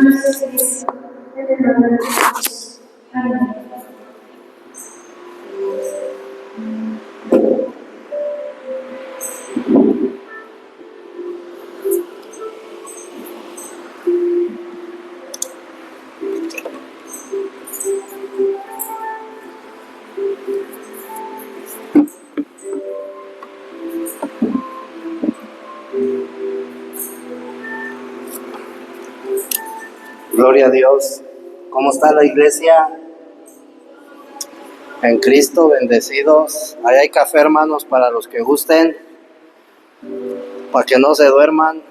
nuestro Cristo, en el nombre de Jesús. Amén. Gloria a Dios. ¿Cómo está la iglesia? En Cristo, bendecidos. Ahí hay café, hermanos, para los que gusten, para que no se duerman,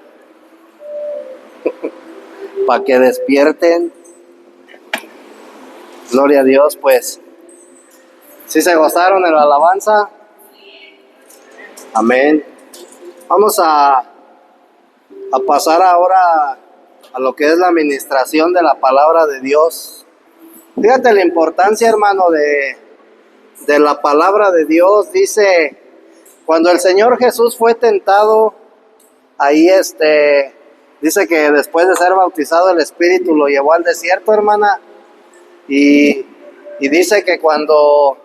para que despierten. Gloria a Dios, pues. ¿Sí se gozaron en la alabanza? Amén. Vamos a pasar ahora a lo que es la administración de la palabra de Dios. Fíjate la importancia, hermano, de la palabra de Dios. Dice, cuando el Señor Jesús fue tentado, ahí dice que después de ser bautizado el Espíritu lo llevó al desierto, hermana, y dice que cuando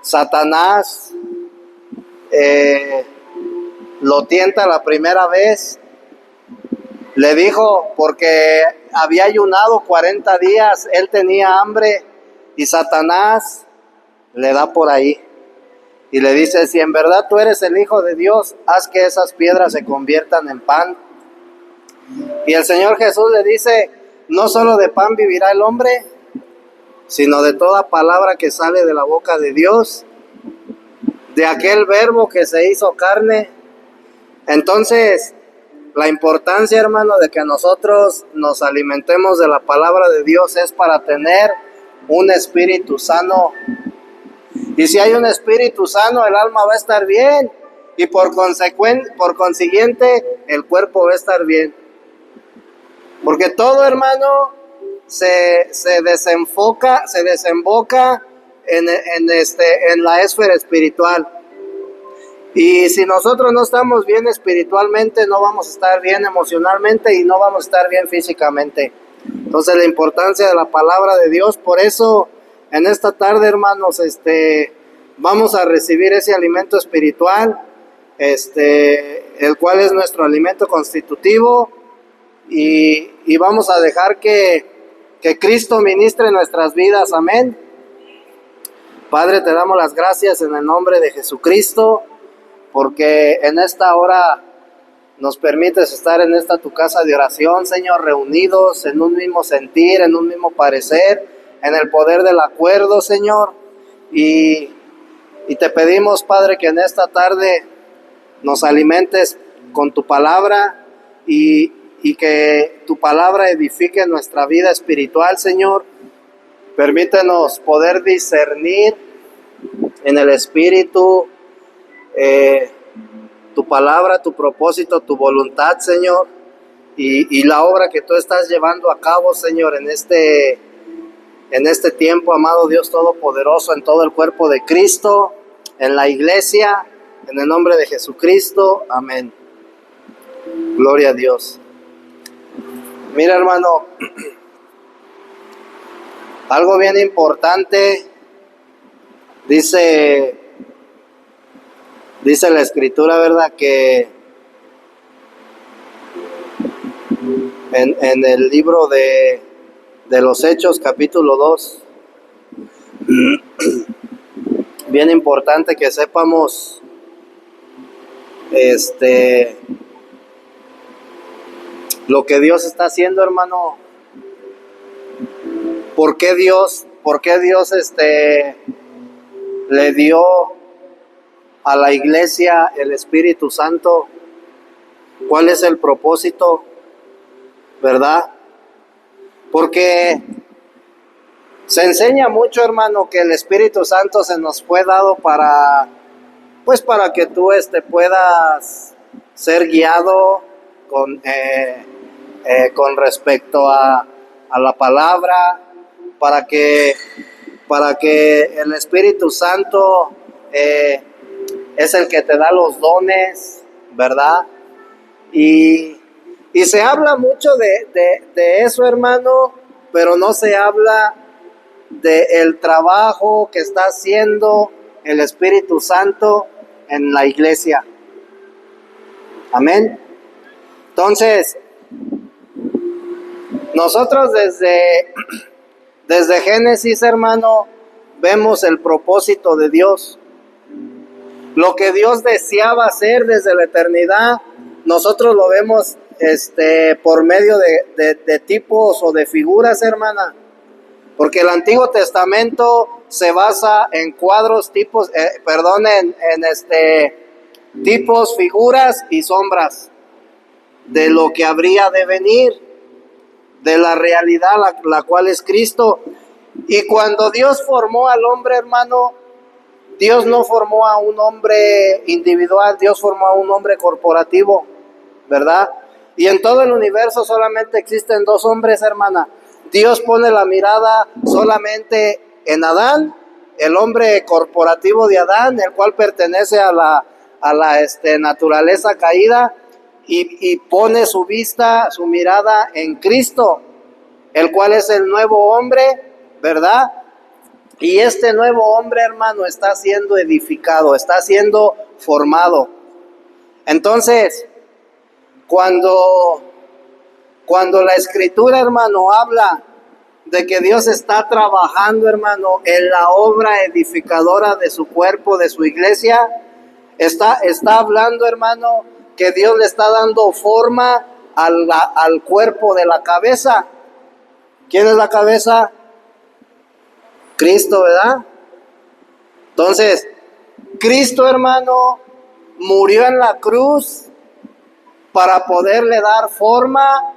Satanás lo tienta la primera vez, le dijo, porque había ayunado 40 días, él tenía hambre, y Satanás le da por ahí y le dice, si en verdad tú eres el Hijo de Dios, haz que esas piedras se conviertan en pan. Y el Señor Jesús le dice, no solo de pan vivirá el hombre, sino de toda palabra que sale de la boca de Dios, de aquel verbo que se hizo carne. Entonces, la importancia, hermano, de que nosotros nos alimentemos de la palabra de Dios es para tener un espíritu sano. Y si hay un espíritu sano, el alma va a estar bien, y por consiguiente el cuerpo va a estar bien. Porque todo, hermano, se desemboca en la esfera espiritual. Y si nosotros no estamos bien espiritualmente, no vamos a estar bien emocionalmente y no vamos a estar bien físicamente. Entonces, la importancia de la palabra de Dios. Por eso, en esta tarde, hermanos, vamos a recibir ese alimento espiritual, el cual es nuestro alimento constitutivo, y vamos a dejar que Cristo ministre nuestras vidas. Amén. Padre, te damos las gracias en el nombre de Jesucristo, porque en esta hora nos permites estar en esta tu casa de oración, Señor, reunidos en un mismo sentir, en un mismo parecer, en el poder del acuerdo, Señor. Y te pedimos, Padre, que en esta tarde nos alimentes con tu palabra y que tu palabra edifique nuestra vida espiritual, Señor. Permítenos poder discernir en el Espíritu tu palabra, tu propósito, tu voluntad, Señor, y la obra que tú estás llevando a cabo, Señor, en este tiempo, amado Dios Todopoderoso, en todo el cuerpo de Cristo, en la iglesia, en el nombre de Jesucristo. Amén. Gloria a Dios. Mira, hermano, algo bien importante, dice la Escritura, ¿verdad? Que en el libro de los Hechos, capítulo 2, bien importante que sepamos lo que Dios está haciendo, hermano. ¿Por qué Dios le dio a la iglesia el Espíritu Santo? ¿Cuál es el propósito? ¿Verdad? Porque se enseña mucho, hermano, que el Espíritu Santo se nos fue dado para que tú puedas ser guiado con respecto a la palabra, para que el Espíritu Santo es el que te da los dones, ¿verdad? Y Y se habla mucho de eso, hermano, pero no se habla del trabajo que está haciendo el Espíritu Santo en la iglesia. Amén. Entonces, nosotros desde Génesis, hermano, vemos el propósito de Dios. Lo que Dios deseaba hacer desde la eternidad, nosotros lo vemos por medio de tipos o de figuras, hermana. Porque el Antiguo Testamento se basa en cuadros, tipos, tipos, figuras y sombras de lo que habría de venir, de la realidad la cual es Cristo. Y cuando Dios formó al hombre, hermano, Dios no formó a un hombre individual, Dios formó a un hombre corporativo, ¿verdad? Y en todo el universo solamente existen dos hombres, hermana. Dios pone la mirada solamente en Adán, el hombre corporativo de Adán, el cual pertenece a la naturaleza caída, y pone su vista, su mirada en Cristo, el cual es el nuevo hombre, ¿verdad? Y este nuevo hombre, hermano, está siendo edificado, está siendo formado. Entonces, cuando la Escritura, hermano, habla de que Dios está trabajando, hermano, en la obra edificadora de su cuerpo, de su iglesia, está hablando, hermano, que Dios le está dando forma al cuerpo de la cabeza. ¿Quién es la cabeza? Cristo, ¿verdad? Entonces, Cristo, hermano, murió en la cruz para poderle dar forma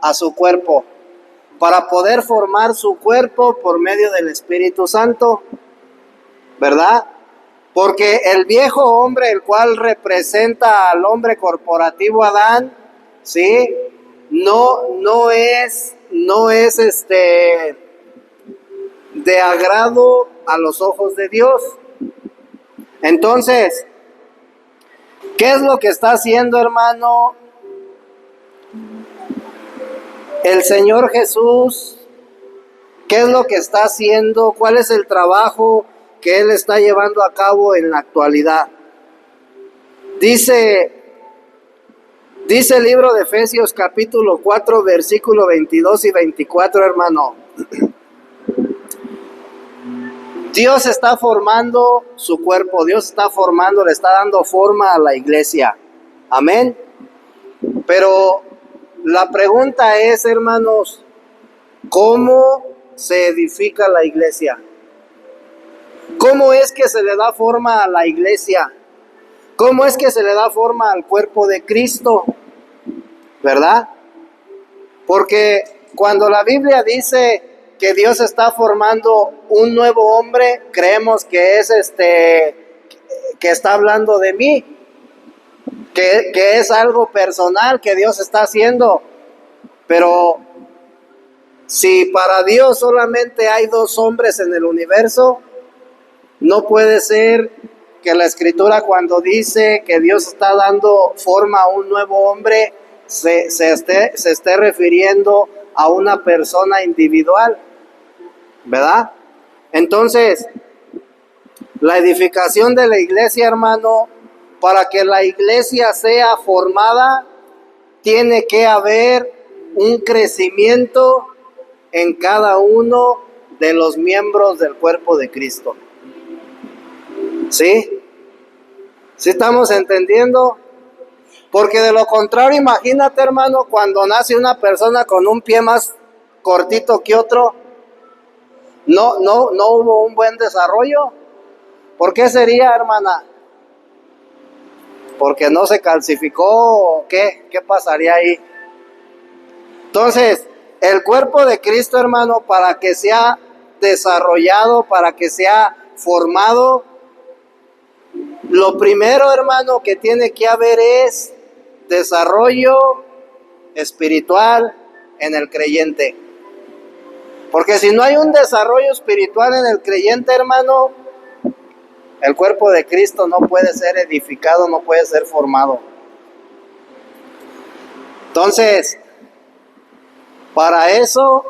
a su cuerpo, para poder formar su cuerpo por medio del Espíritu Santo, ¿verdad? Porque el viejo hombre, el cual representa al hombre corporativo Adán, ¿sí? No es de agrado a los ojos de Dios. Entonces, ¿qué es lo que está haciendo, hermano, el Señor Jesús? ¿Qué es lo que está haciendo? ¿Cuál es el trabajo que Él está llevando a cabo en la actualidad? Dice el libro de Efesios capítulo 4, versículo 22 y 24, hermano. Dios está formando su cuerpo, Dios está formando, le está dando forma a la iglesia. Amén. Pero la pregunta es, hermanos, ¿cómo se edifica la iglesia? ¿Cómo es que se le da forma a la iglesia? ¿Cómo es que se le da forma al cuerpo de Cristo? ¿Verdad? Porque cuando la Biblia dice que Dios está formando un nuevo hombre, creemos que es que está hablando de mí, que es algo personal que Dios está haciendo. Pero si para Dios solamente hay dos hombres en el universo, no puede ser que la Escritura, cuando dice que Dios está dando forma a un nuevo hombre, se esté refiriendo a una persona individual, ¿verdad? Entonces, la edificación de la iglesia, hermano, para que la iglesia sea formada, tiene que haber un crecimiento en cada uno de los miembros del cuerpo de Cristo. ¿Sí? ¿Sí estamos entendiendo? Porque de lo contrario, imagínate, hermano, cuando nace una persona con un pie más cortito que otro, no hubo un buen desarrollo. ¿Por qué sería, hermana? ¿Porque no se calcificó o qué? ¿Qué pasaría ahí? Entonces, el cuerpo de Cristo, hermano, para que sea desarrollado, para que sea formado, lo primero, hermano, que tiene que haber es desarrollo espiritual en el creyente. Porque si no hay un desarrollo espiritual en el creyente, hermano, el cuerpo de Cristo no puede ser edificado, no puede ser formado. Entonces, para eso,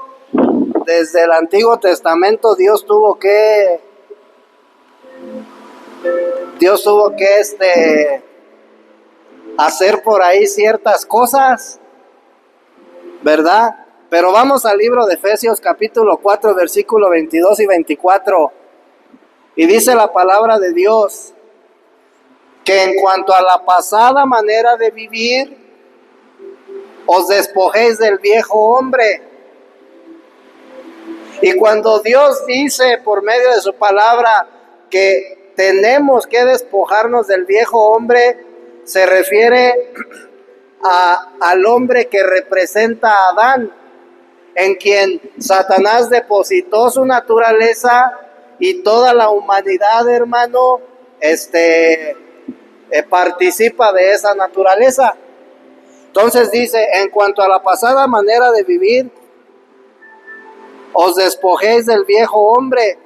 desde el Antiguo Testamento, Dios tuvo que hacer por ahí ciertas cosas, ¿verdad? Pero vamos al libro de Efesios capítulo 4, versículo 22 y 24. Y dice la palabra de Dios que en cuanto a la pasada manera de vivir, os despojéis del viejo hombre. Y cuando Dios dice por medio de su palabra que tenemos que despojarnos del viejo hombre, se refiere al hombre que representa a Adán, en quien Satanás depositó su naturaleza, y toda la humanidad, hermano, participa de esa naturaleza. Entonces dice, en cuanto a la pasada manera de vivir, os despojéis del viejo hombre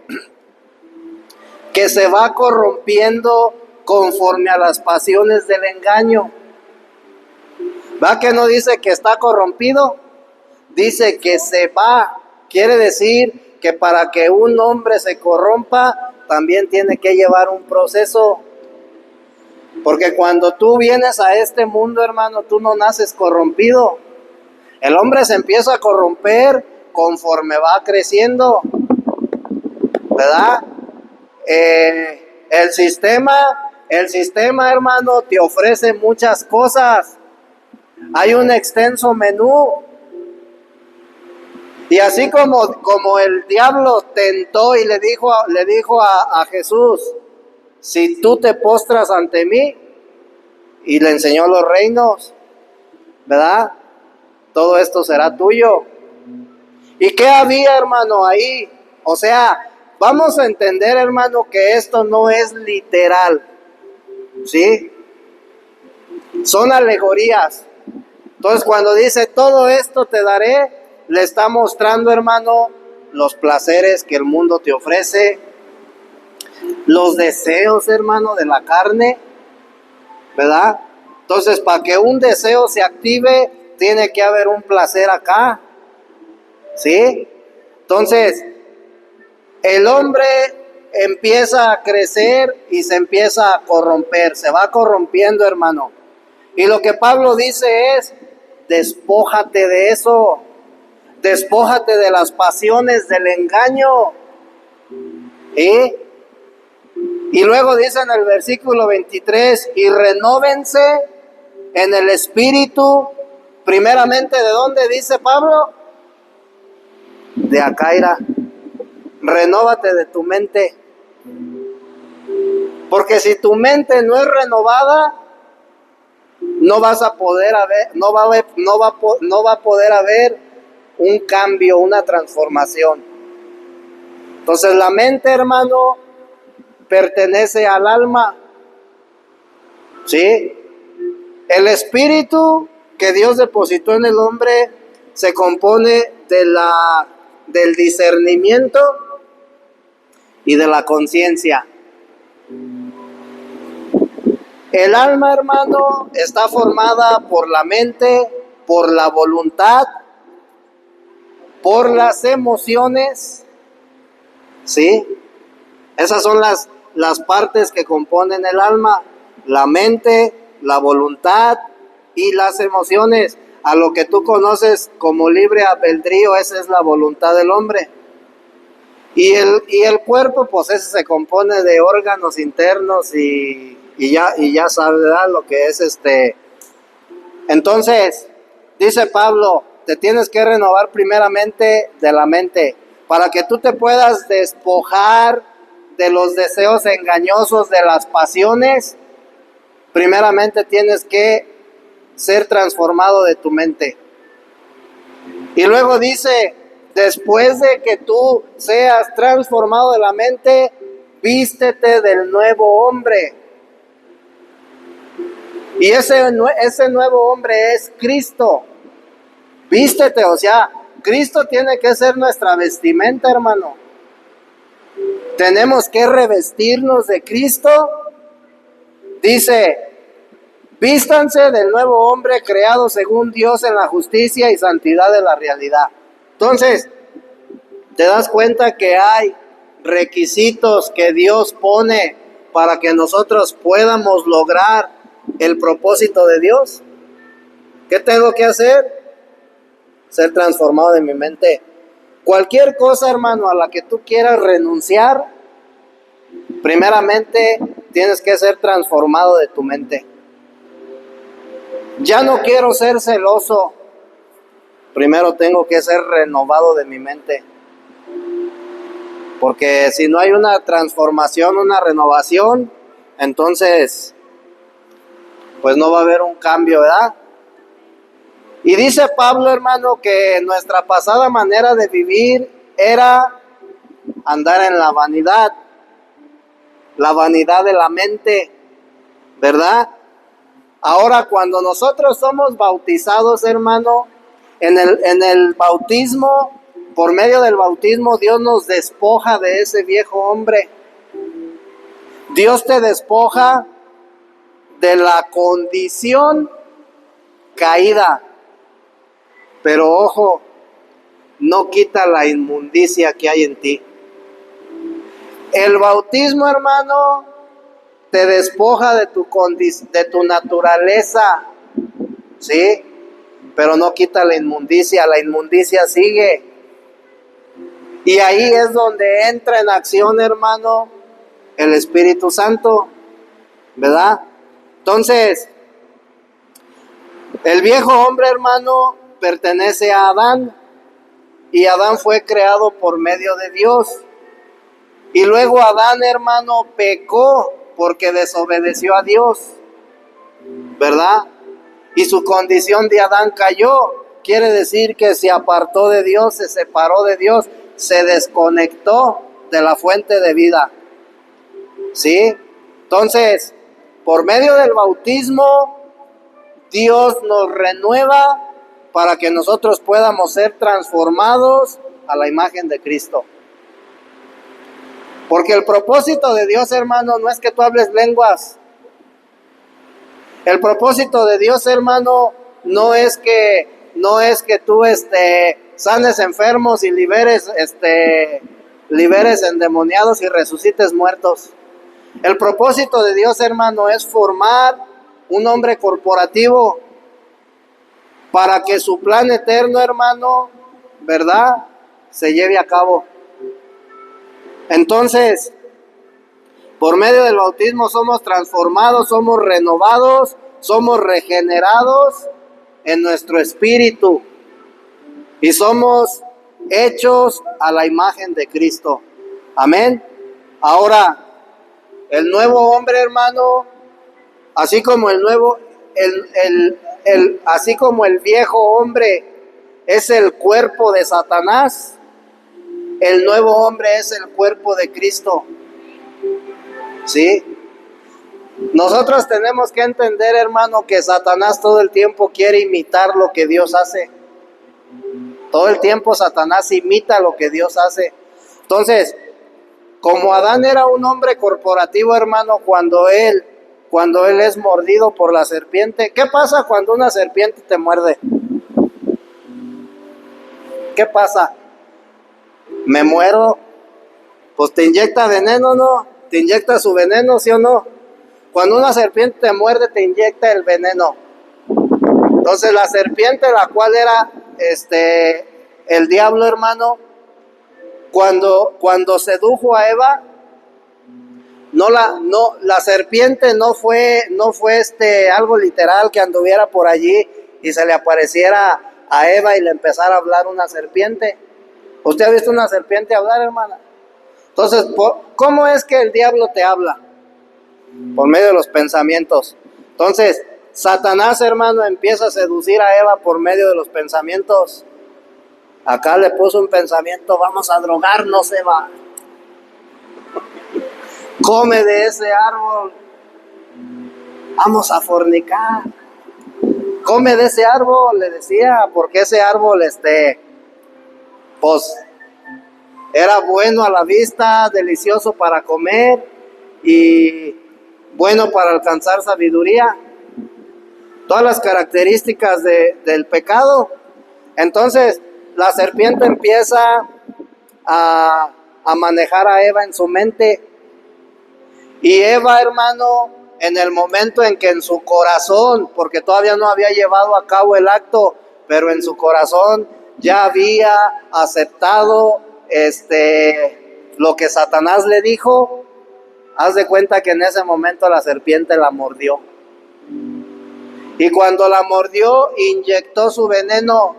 que se va corrompiendo conforme a las pasiones del engaño. ¿Va que no dice que está corrompido? Dice que se va. Quiere decir que para que un hombre se corrompa, también tiene que llevar un proceso. Porque cuando tú vienes a este mundo, hermano, tú no naces corrompido. El hombre se empieza a corromper conforme va creciendo, ¿verdad? El sistema, hermano, te ofrece muchas cosas. Hay un extenso menú. Y así como el diablo tentó y le dijo a Jesús, si tú te postras ante mí, y le enseñó los reinos, ¿verdad? Todo esto será tuyo. ¿Y qué había, hermano, ahí? O sea, vamos a entender, hermano, que esto no es literal, ¿sí? Son alegorías. Entonces, cuando dice todo esto te daré, le está mostrando, hermano, los placeres que el mundo te ofrece, los deseos, hermano, de la carne, ¿verdad? Entonces, para que un deseo se active, tiene que haber un placer acá, ¿sí? Entonces, el hombre empieza a crecer y se empieza a corromper, se va corrompiendo, hermano. Y lo que Pablo dice es, despójate de eso, despójate de las pasiones del engaño, ¿sí? Y luego dice en el versículo 23, y renóvense en el espíritu, primeramente, ¿de dónde dice Pablo? De Acaira. Renóvate de tu mente. Porque si tu mente no es renovada, no vas a poder no va a poder haber un cambio, una transformación. Entonces la mente, hermano, pertenece al alma, ¿sí? El espíritu que Dios depositó en el hombre se compone del discernimiento y de la conciencia. El alma, hermano, está formada por la mente, por la voluntad, por las emociones, ¿sí? Esas son las partes que componen el alma: la mente, la voluntad y las emociones. A lo que tú conoces como libre albedrío, esa es la voluntad del hombre. Y el cuerpo, pues ese se compone de órganos internos y ya sabes, ¿verdad? Lo que es Entonces, dice Pablo, te tienes que renovar primeramente de la mente, para que tú te puedas despojar de los deseos engañosos, de las pasiones. Primeramente tienes que ser transformado de tu mente. Y luego dice, después de que tú seas transformado de la mente, vístete del nuevo hombre. Y ese nuevo hombre es Cristo. Vístete, o sea, Cristo tiene que ser nuestra vestimenta, hermano. Tenemos que revestirnos de Cristo. Dice, Vístanse del nuevo hombre creado según Dios en la justicia y santidad de la realidad. Entonces, te das cuenta que hay requisitos que Dios pone para que nosotros podamos lograr el propósito de Dios. ¿Qué tengo que hacer? Ser transformado de mi mente. Cualquier cosa, hermano, a la que tú quieras renunciar, primeramente tienes que ser transformado de tu mente. Ya no quiero ser celoso. Primero tengo que ser renovado de mi mente. Porque si no hay una transformación, una renovación, entonces, pues no va a haber un cambio, ¿verdad? Y dice Pablo, hermano, que nuestra pasada manera de vivir era andar en la vanidad de la mente, ¿verdad? Ahora, cuando nosotros somos bautizados, hermano, en el bautismo, por medio del bautismo, Dios nos despoja de ese viejo hombre. Dios te despoja de la condición caída. Pero ojo, no quita la inmundicia que hay en ti. El bautismo, hermano, te despoja de tu naturaleza, ¿sí? Pero no quita la inmundicia sigue. Y ahí es donde entra en acción, hermano, el Espíritu Santo, ¿verdad? Entonces, el viejo hombre, hermano, pertenece a Adán, y Adán fue creado por medio de Dios. Y luego Adán, hermano, pecó porque desobedeció a Dios, ¿verdad? Y su condición de Adán cayó. Quiere decir que se apartó de Dios, se separó de Dios, se desconectó de la fuente de vida, ¿sí? Entonces, por medio del bautismo, Dios nos renueva para que nosotros podamos ser transformados a la imagen de Cristo. Porque el propósito de Dios, hermano, no es que tú hables lenguas. El propósito de Dios, hermano, no es que tú sanes enfermos y liberes endemoniados y resucites muertos. El propósito de Dios, hermano, es formar un hombre corporativo para que su plan eterno, hermano, ¿verdad?, se lleve a cabo. Entonces, por medio del bautismo somos transformados, somos renovados, somos regenerados en nuestro espíritu y somos hechos a la imagen de Cristo. Amén. Ahora, el nuevo hombre, hermano, así como así como el viejo hombre es el cuerpo de Satanás, el nuevo hombre es el cuerpo de Cristo. ¿Sí? Nosotros tenemos que entender, hermano, que Satanás todo el tiempo quiere imitar lo que Dios hace. Todo el tiempo Satanás imita lo que Dios hace. Entonces, como Adán era un hombre corporativo, hermano, cuando él es mordido por la serpiente, ¿qué pasa cuando una serpiente te muerde? ¿Qué pasa? ¿Me muero? Pues te inyecta veneno, ¿no? Te inyecta su veneno, ¿sí o no? Cuando una serpiente te muerde, te inyecta el veneno. Entonces la serpiente, la cual era el diablo, hermano, cuando sedujo a Eva, la serpiente no fue algo literal que anduviera por allí y se le apareciera a Eva y le empezara a hablar una serpiente. ¿Usted ha visto una serpiente hablar, hermana? Entonces, ¿cómo es que el diablo te habla? Por medio de los pensamientos. Entonces, Satanás, hermano, empieza a seducir a Eva por medio de los pensamientos. Acá le puso un pensamiento: vamos a drogarnos, Eva. Come de ese árbol. Vamos a fornicar. Come de ese árbol, le decía, porque ese árbol, pues, era bueno a la vista, delicioso para comer y bueno para alcanzar sabiduría. todas las características del pecado. Entonces la serpiente empieza a manejar a Eva en su mente. Y Eva, hermano, en el momento en que en su corazón, porque todavía no había llevado a cabo el acto, pero en su corazón ya había aceptado lo que Satanás le dijo, haz de cuenta que en ese momento la serpiente la mordió. Y cuando la mordió, inyectó su veneno.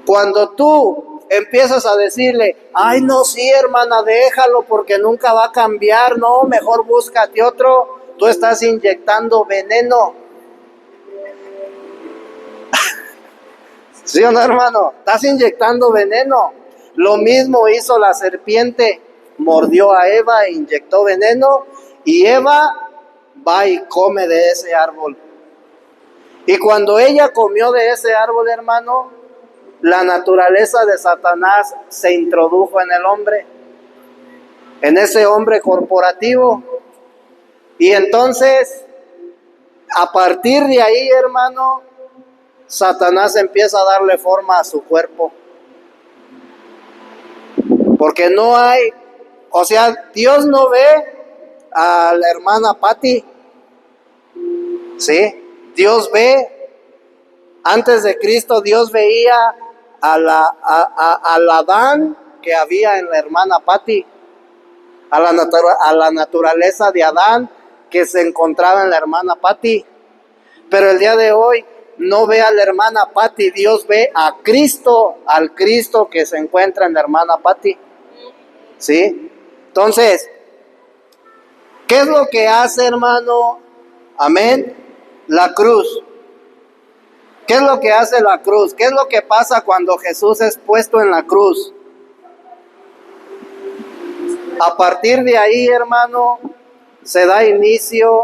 Cuando tú empiezas a decirle, ay no, sí hermana, déjalo porque nunca va a cambiar, no, mejor búscate otro, tú estás inyectando veneno. ¿Sí o no, hermano? Estás inyectando veneno. Lo mismo hizo la serpiente, mordió a Eva e inyectó veneno, y Eva va y come de ese árbol. Y cuando ella comió de ese árbol, hermano, la naturaleza de Satanás se introdujo en el hombre, en ese hombre corporativo. Y entonces, a partir de ahí, hermano, Satanás empieza a darle forma a su cuerpo. Porque no hay, o sea, Dios no ve a la hermana Patti, ¿sí? Dios ve, antes de Cristo, Dios veía al Adán que había en la hermana Patti, a la naturaleza de Adán que se encontraba en la hermana Patti. Pero el día de hoy no ve a la hermana Patti, Dios ve a Cristo, al Cristo que se encuentra en la hermana Patti. ¿Sí? Entonces, ¿qué es lo que hace, hermano? Amén. La cruz. ¿Qué es lo que hace la cruz? ¿Qué es lo que pasa cuando Jesús es puesto en la cruz? A partir de ahí, hermano, se da inicio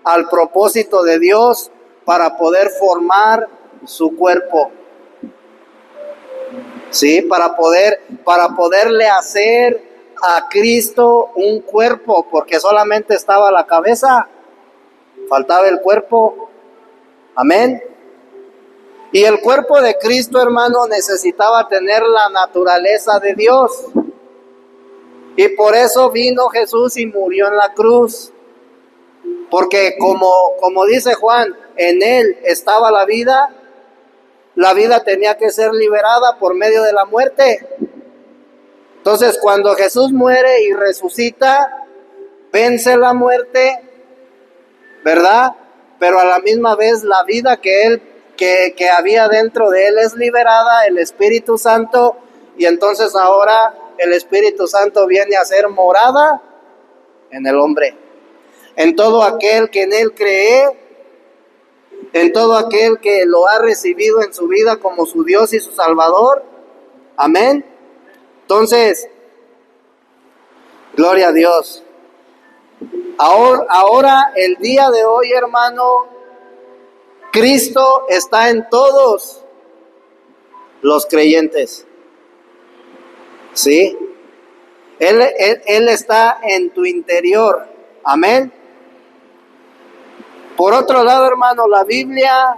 al propósito de Dios para poder formar su cuerpo. ¿Sí? Para poderle hacer a Cristo un cuerpo, porque solamente estaba la cabeza, faltaba el cuerpo. Amén. Y el cuerpo de Cristo, hermano, necesitaba tener la naturaleza de Dios. Y por eso vino Jesús y murió en la cruz. Porque como dice Juan, en él estaba la vida tenía que ser liberada por medio de la muerte. Entonces, cuando Jesús muere y resucita, vence la muerte, ¿verdad? Pero a la misma vez la vida que había dentro de él es liberada, el Espíritu Santo, y entonces ahora el Espíritu Santo viene a ser morada en el hombre, en todo aquel que en él cree, en todo aquel que lo ha recibido en su vida como su Dios y su Salvador. Amén. Entonces, gloria a Dios. Ahora, el día de hoy, hermano, Cristo está en todos los creyentes. ¿Sí? Él está en tu interior. Amén. Por otro lado, hermano, la Biblia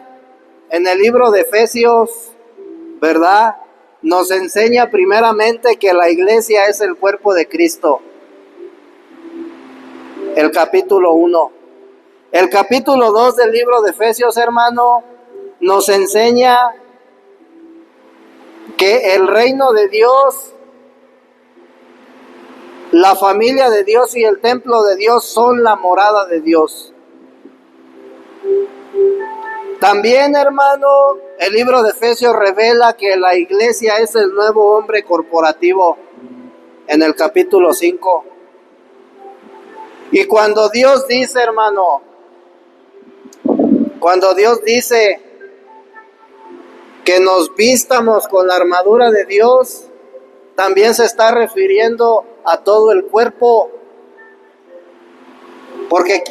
en el libro de Efesios, ¿verdad?, nos enseña primeramente que la iglesia es el cuerpo de Cristo. El capítulo 1. El capítulo 2 del libro de Efesios, hermano, nos enseña que el reino de Dios, la familia de Dios y el templo de Dios son la morada de Dios. También, hermano, el libro de Efesios revela que la iglesia es el nuevo hombre corporativo en el capítulo 5. Y cuando Dios dice, hermano, cuando Dios dice que nos vistamos con la armadura de Dios, también se está refiriendo a todo el cuerpo. Porque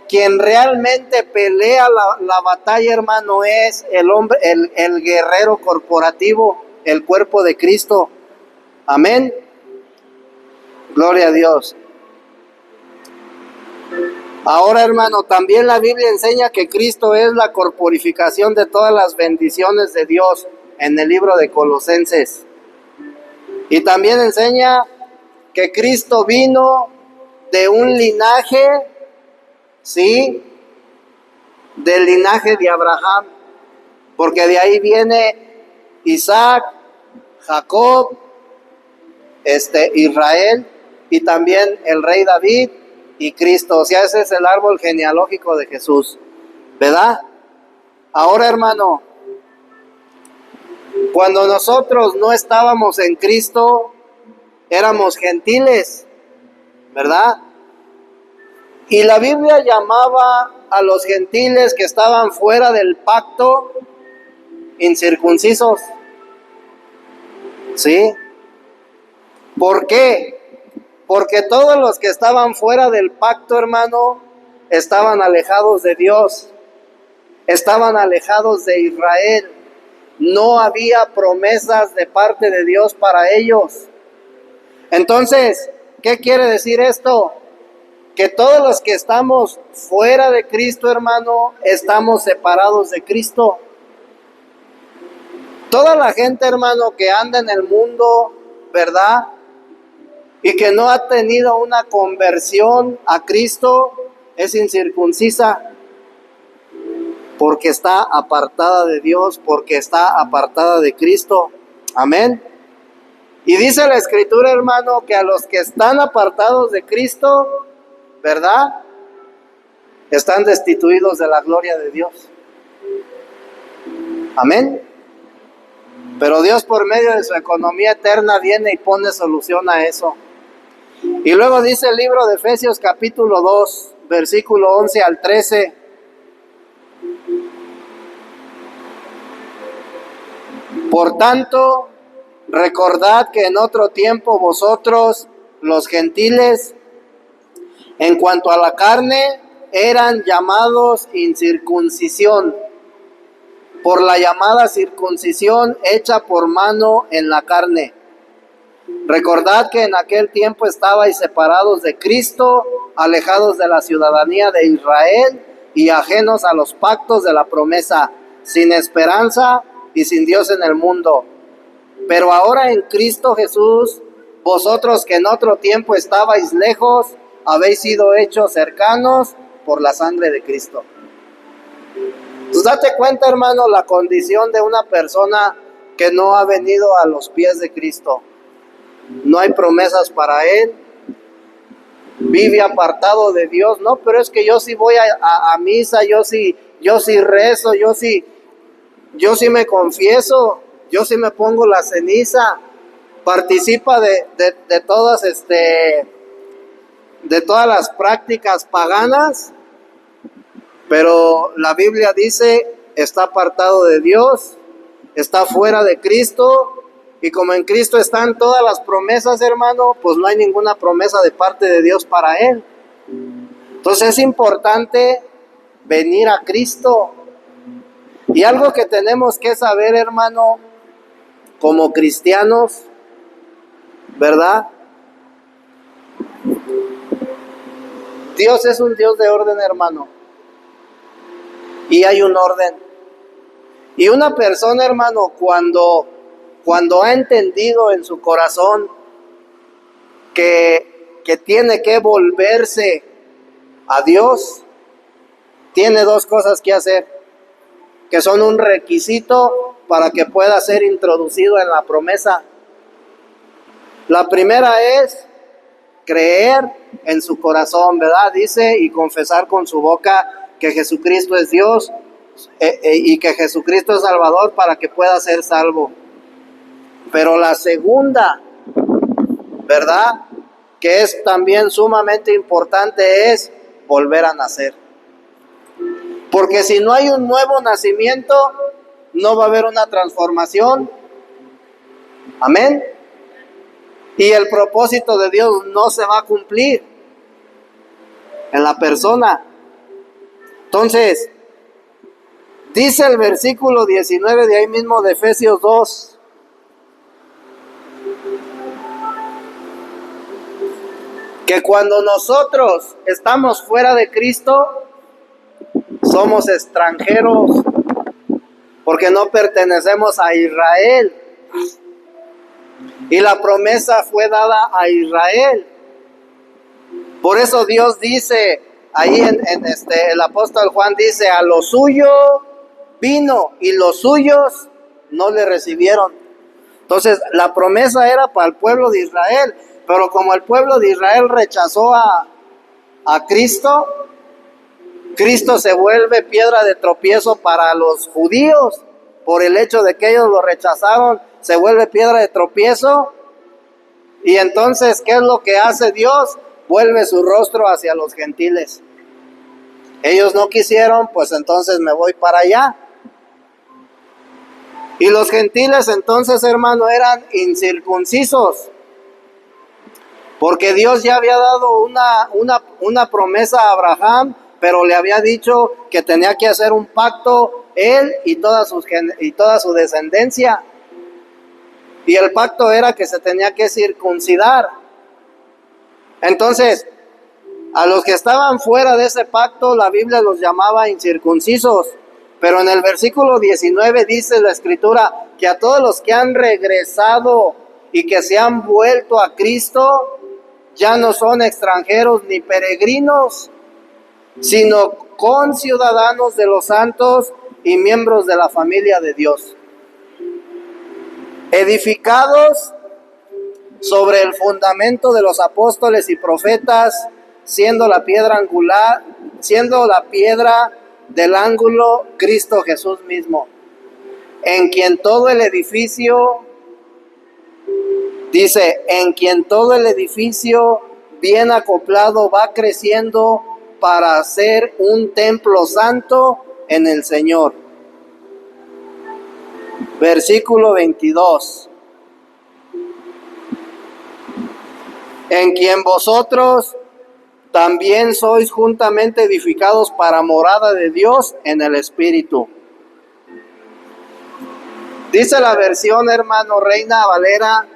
quien realmente pelea la batalla, hermano, es el hombre, el guerrero corporativo, el cuerpo de Cristo. Amén. Gloria a Dios. Ahora, hermano, también la Biblia enseña que Cristo es la corporificación de todas las bendiciones de Dios en el libro de Colosenses. Y también enseña que Cristo vino de un linaje, ¿sí? Del linaje de Abraham, porque de ahí viene Isaac, Jacob, Israel y también el rey David y Cristo. O sea, ese es el árbol genealógico de Jesús, ¿verdad? Ahora, hermano, cuando nosotros no estábamos en Cristo, éramos gentiles, ¿verdad? Y la Biblia llamaba a los gentiles que estaban fuera del pacto incircuncisos, ¿sí? ¿Por qué? Porque todos los que estaban fuera del pacto, hermano, estaban alejados de Dios, estaban alejados de Israel. No había promesas de parte de Dios para ellos. Entonces, ¿qué quiere decir esto? Que todos los que estamos fuera de Cristo, hermano, estamos separados de Cristo. Toda la gente, hermano, que anda en el mundo, ¿verdad? Y que no ha tenido una conversión a Cristo, es incircuncisa, porque está apartada de Dios, porque está apartada de Cristo. Amén. Y dice la Escritura, hermano, que a los que están apartados de Cristo, ¿verdad?, están destituidos de la gloria de Dios. Amén. Pero Dios, por medio de su economía eterna, viene y pone solución a eso. Y luego dice el libro de Efesios capítulo 2, versículo 11 al 13. Por tanto, recordad que en otro tiempo vosotros, los gentiles, en cuanto a la carne, eran llamados incircuncisión, por la llamada circuncisión hecha por mano en la carne. Recordad que en aquel tiempo estabais separados de Cristo, alejados de la ciudadanía de Israel y ajenos a los pactos de la promesa, sin esperanza y sin Dios en el mundo. Pero ahora en Cristo Jesús, vosotros que en otro tiempo estabais lejos, habéis sido hechos cercanos por la sangre de Cristo. Pues date cuenta, hermano, la condición de una persona que no ha venido a los pies de Cristo. No hay promesas para él, vive apartado de Dios. No, pero es que yo sí voy a misa, yo sí rezo, yo sí me confieso, yo sí me pongo la ceniza, participa de todas de todas las prácticas paganas, pero la Biblia dice, está apartado de Dios, está fuera de Cristo, y como en Cristo están todas las promesas, hermano, pues no hay ninguna promesa de parte de Dios para él. Entonces es importante venir a Cristo. Y algo que tenemos que saber, hermano, como cristianos, ¿verdad? Dios es un Dios de orden, hermano. Y hay un orden. Y una persona, hermano, cuando ha entendido en su corazón que tiene que volverse a Dios, tiene dos cosas que hacer, que son un requisito para que pueda ser introducido en la promesa. La primera es creer en su corazón, ¿verdad? Dice, y confesar con su boca que Jesucristo es Dios y que Jesucristo es Salvador para que pueda ser salvo. Pero la segunda, ¿verdad?, que es también sumamente importante, es volver a nacer. Porque si no hay un nuevo nacimiento, no va a haber una transformación. Amén. Y el propósito de Dios no se va a cumplir en la persona. Entonces, dice el versículo 19 de ahí mismo de Efesios 2. que cuando nosotros estamos fuera de Cristo, somos extranjeros, porque no pertenecemos a Israel. Y la promesa fue dada a Israel. Por eso Dios dice, ahí el apóstol Juan dice, a lo suyo vino y los suyos no le recibieron. Entonces la promesa era para el pueblo de Israel, pero como el pueblo de Israel rechazó a Cristo, Cristo se vuelve piedra de tropiezo para los judíos. Por el hecho de que ellos lo rechazaron, se vuelve piedra de tropiezo. Y entonces, ¿qué es lo que hace Dios? Vuelve su rostro hacia los gentiles. Ellos no quisieron, pues entonces me voy para allá. Y los gentiles entonces, hermano, eran incircuncisos, porque Dios ya había dado una promesa a Abraham, pero le había dicho que tenía que hacer un pacto él y toda su descendencia. Y el pacto era que se tenía que circuncidar. Entonces, a los que estaban fuera de ese pacto, la Biblia los llamaba incircuncisos. Pero en el versículo 19 dice la Escritura que a todos los que han regresado y que se han vuelto a Cristo, ya no son extranjeros ni peregrinos, sino conciudadanos de los santos y miembros de la familia de Dios, edificados sobre el fundamento de los apóstoles y profetas, siendo la piedra angular, siendo la piedra del ángulo Cristo Jesús mismo, en quien todo el edificio, dice, en quien todo el edificio bien acoplado va creciendo para ser un templo santo en el Señor. Versículo 22. En quien vosotros también sois juntamente edificados para morada de Dios en el Espíritu. Dice la versión, hermano, Reina Valera,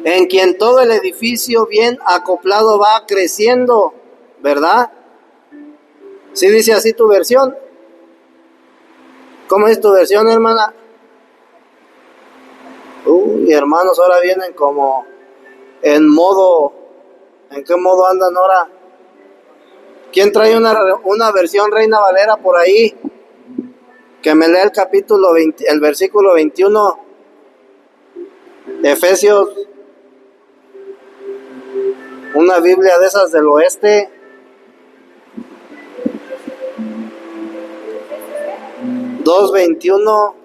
en quien todo el edificio bien acoplado va creciendo, ¿verdad? ¿Sí dice así tu versión? ¿Cómo es tu versión, hermana? Uy, hermanos, ahora vienen como en modo, ¿en qué modo andan ahora? ¿Quién trae una versión Reina Valera por ahí? Que me lea el capítulo 20, el versículo 21, Efesios, una Biblia de esas del oeste. Dos 21.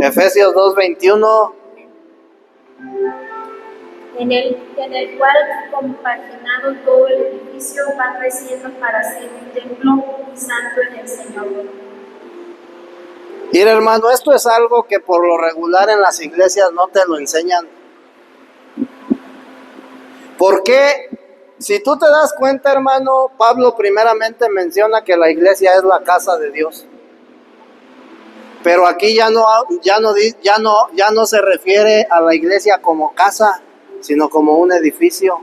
Efesios 2:21. En el cual, compaginado todo el edificio, va creciendo para ser un templo santo en el Señor. Mira, hermano, esto es algo que por lo regular en las iglesias no te lo enseñan. ¿Por qué? Si tú te das cuenta, hermano, Pablo primeramente menciona que la iglesia es la casa de Dios. Pero aquí ya no se refiere a la iglesia como casa, sino como un edificio.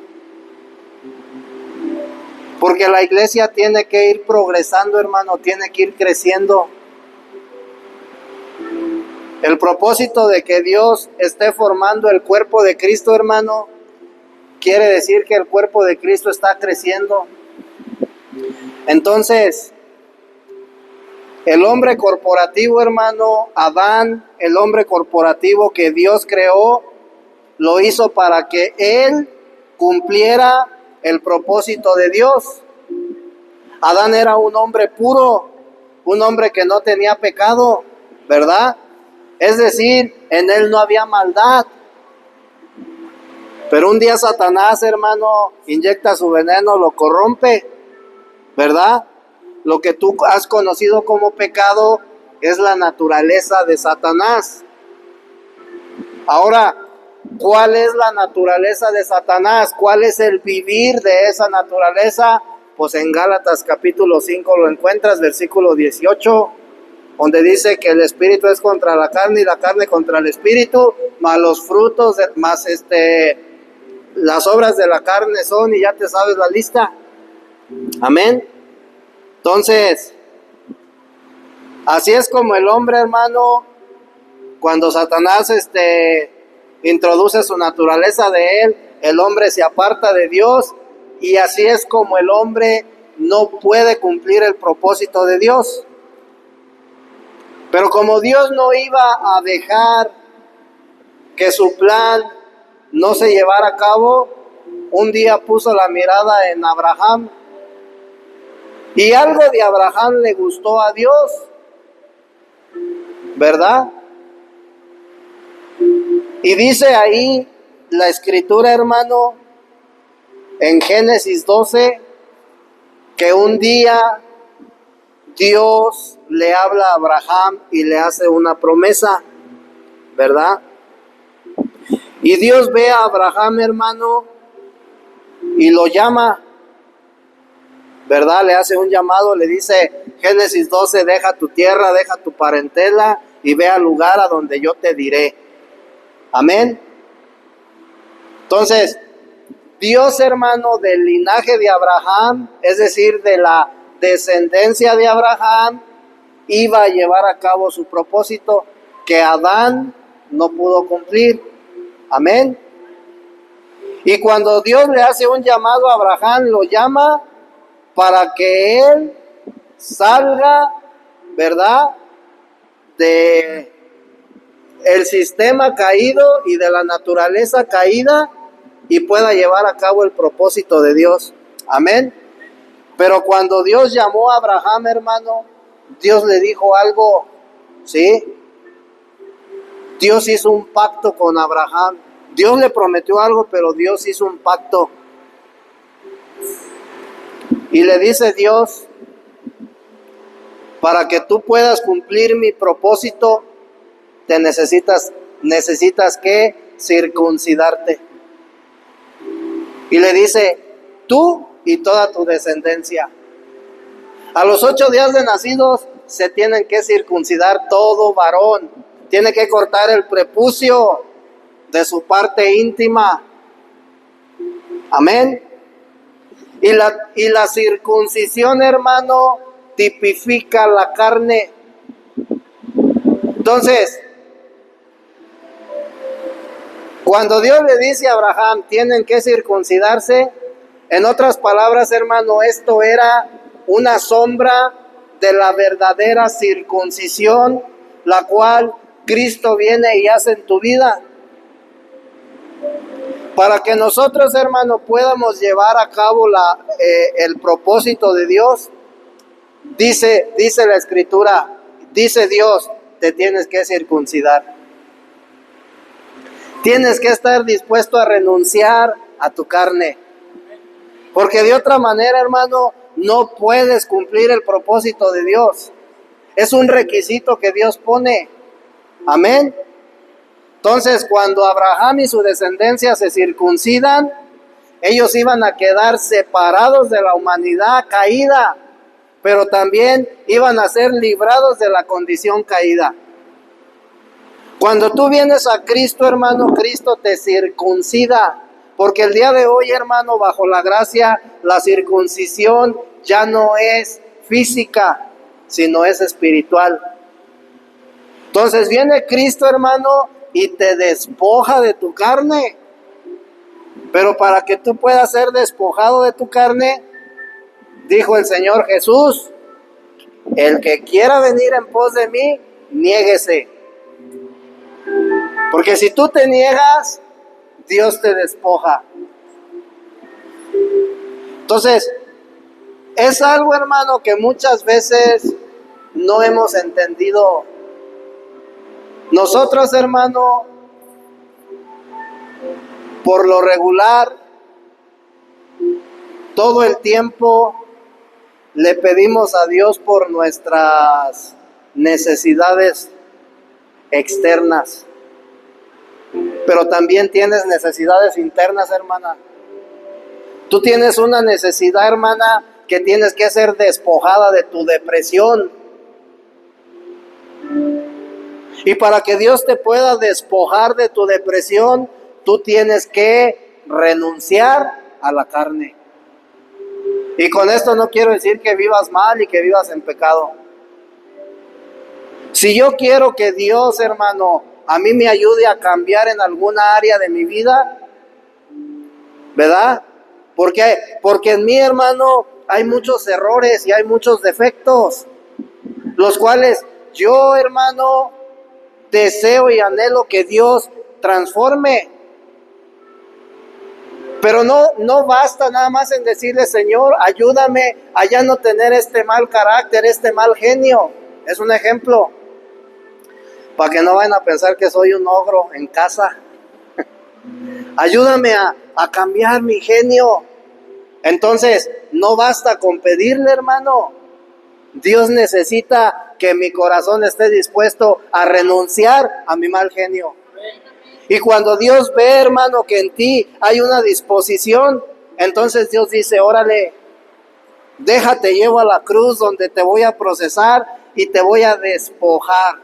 Porque la iglesia tiene que ir progresando, hermano, tiene que ir creciendo. El propósito de que Dios esté formando el cuerpo de Cristo, hermano, quiere decir que el cuerpo de Cristo está creciendo. Entonces, el hombre corporativo, hermano, Adán, el hombre corporativo que Dios creó, lo hizo para que él cumpliera el propósito de Dios. Adán era un hombre puro, un hombre que no tenía pecado, ¿verdad? Es decir, en él no había maldad. Pero un día Satanás, hermano, inyecta su veneno, lo corrompe, ¿verdad? Lo que tú has conocido como pecado es la naturaleza de Satanás. Ahora, ¿cuál es la naturaleza de Satanás? ¿Cuál es el vivir de esa naturaleza? Pues en Gálatas capítulo 5 lo encuentras, versículo 18. donde dice que el espíritu es contra la carne y la carne contra el espíritu, más los frutos, más las obras de la carne son, y ya te sabes la lista. Amén. Entonces, así es como el hombre, hermano, cuando Satanás introduce su naturaleza de él, el hombre se aparta de Dios, y así es como el hombre no puede cumplir el propósito de Dios. Pero como Dios no iba a dejar que su plan no se llevara a cabo, un día puso la mirada en Abraham, y algo de Abraham le gustó a Dios, ¿verdad? Y dice ahí la escritura, hermano, en Génesis 12, que un día Dios le habla a Abraham y le hace una promesa, ¿verdad? Y Dios ve a Abraham, hermano, y lo llama, ¿verdad? Le hace un llamado, le dice, Génesis 12, deja tu tierra, deja tu parentela y ve al lugar a donde yo te diré. Amén. Entonces, Dios, hermano, del linaje de Abraham, es decir, de la descendencia de Abraham, iba a llevar a cabo su propósito que Adán no pudo cumplir. Amén. Y cuando Dios le hace un llamado a Abraham, lo llama para que él salga, ¿verdad?, de el sistema caído y de la naturaleza caída, y pueda llevar a cabo el propósito de Dios. Amén. Pero cuando Dios llamó a Abraham, hermano, Dios le dijo algo, ¿sí? Dios hizo un pacto con Abraham. Dios le prometió algo, pero Dios hizo un pacto. Y le dice Dios, para que tú puedas cumplir mi propósito, te necesitas que circuncidarte. Y le dice, tú y toda tu descendencia. A los 8 días de nacidos se tienen que circuncidar todo varón. Tiene que cortar el prepucio de su parte íntima. Amén. Y la circuncisión, hermano, tipifica la carne. Entonces, cuando Dios le dice a Abraham, tienen que circuncidarse, en otras palabras, hermano, esto era una sombra de la verdadera circuncisión, la cual Cristo viene y hace en tu vida. Para que nosotros, hermano, podamos llevar a cabo el propósito de Dios, dice la Escritura, dice Dios, te tienes que circuncidar. Tienes que estar dispuesto a renunciar a tu carne. Porque de otra manera, hermano, no puedes cumplir el propósito de Dios. Es un requisito que Dios pone. Amén. Entonces, cuando Abraham y su descendencia se circuncidan, ellos iban a quedar separados de la humanidad caída, pero también iban a ser librados de la condición caída. Cuando tú vienes a Cristo, hermano, Cristo te circuncida, porque el día de hoy, hermano, bajo la gracia, la circuncisión ya no es física, sino es espiritual. Entonces viene Cristo, hermano, y te despoja de tu carne. Pero para que tú puedas ser despojado de tu carne, dijo el Señor Jesús, el que quiera venir en pos de mí, niéguese. Porque si tú te niegas, Dios te despoja. Entonces, es algo, hermano, que muchas veces no hemos entendido. Nosotros, hermano, por lo regular, todo el tiempo le pedimos a Dios por nuestras necesidades externas. Pero también tienes necesidades internas, hermana. Tú tienes una necesidad, hermana, que tienes que ser despojada de tu depresión. Y para que Dios te pueda despojar de tu depresión, tú tienes que renunciar a la carne. Y con esto no quiero decir que vivas mal y que vivas en pecado. Si yo quiero que Dios, hermano, a mí me ayude a cambiar en alguna área de mi vida, ¿verdad? Porque en mí, hermano, hay muchos errores y hay muchos defectos, los cuales yo, hermano, deseo y anhelo que Dios transforme. Pero no basta nada más en decirle, Señor, ayúdame a ya no tener este mal carácter, este mal genio. Es un ejemplo, para que no vayan a pensar que soy un ogro en casa. Ayúdame a cambiar mi genio. Entonces, no basta con pedirle, hermano. Dios necesita que mi corazón esté dispuesto a renunciar a mi mal genio. Y cuando Dios ve, hermano, que en ti hay una disposición, entonces Dios dice, órale, déjate, llevo a la cruz donde te voy a procesar y te voy a despojar.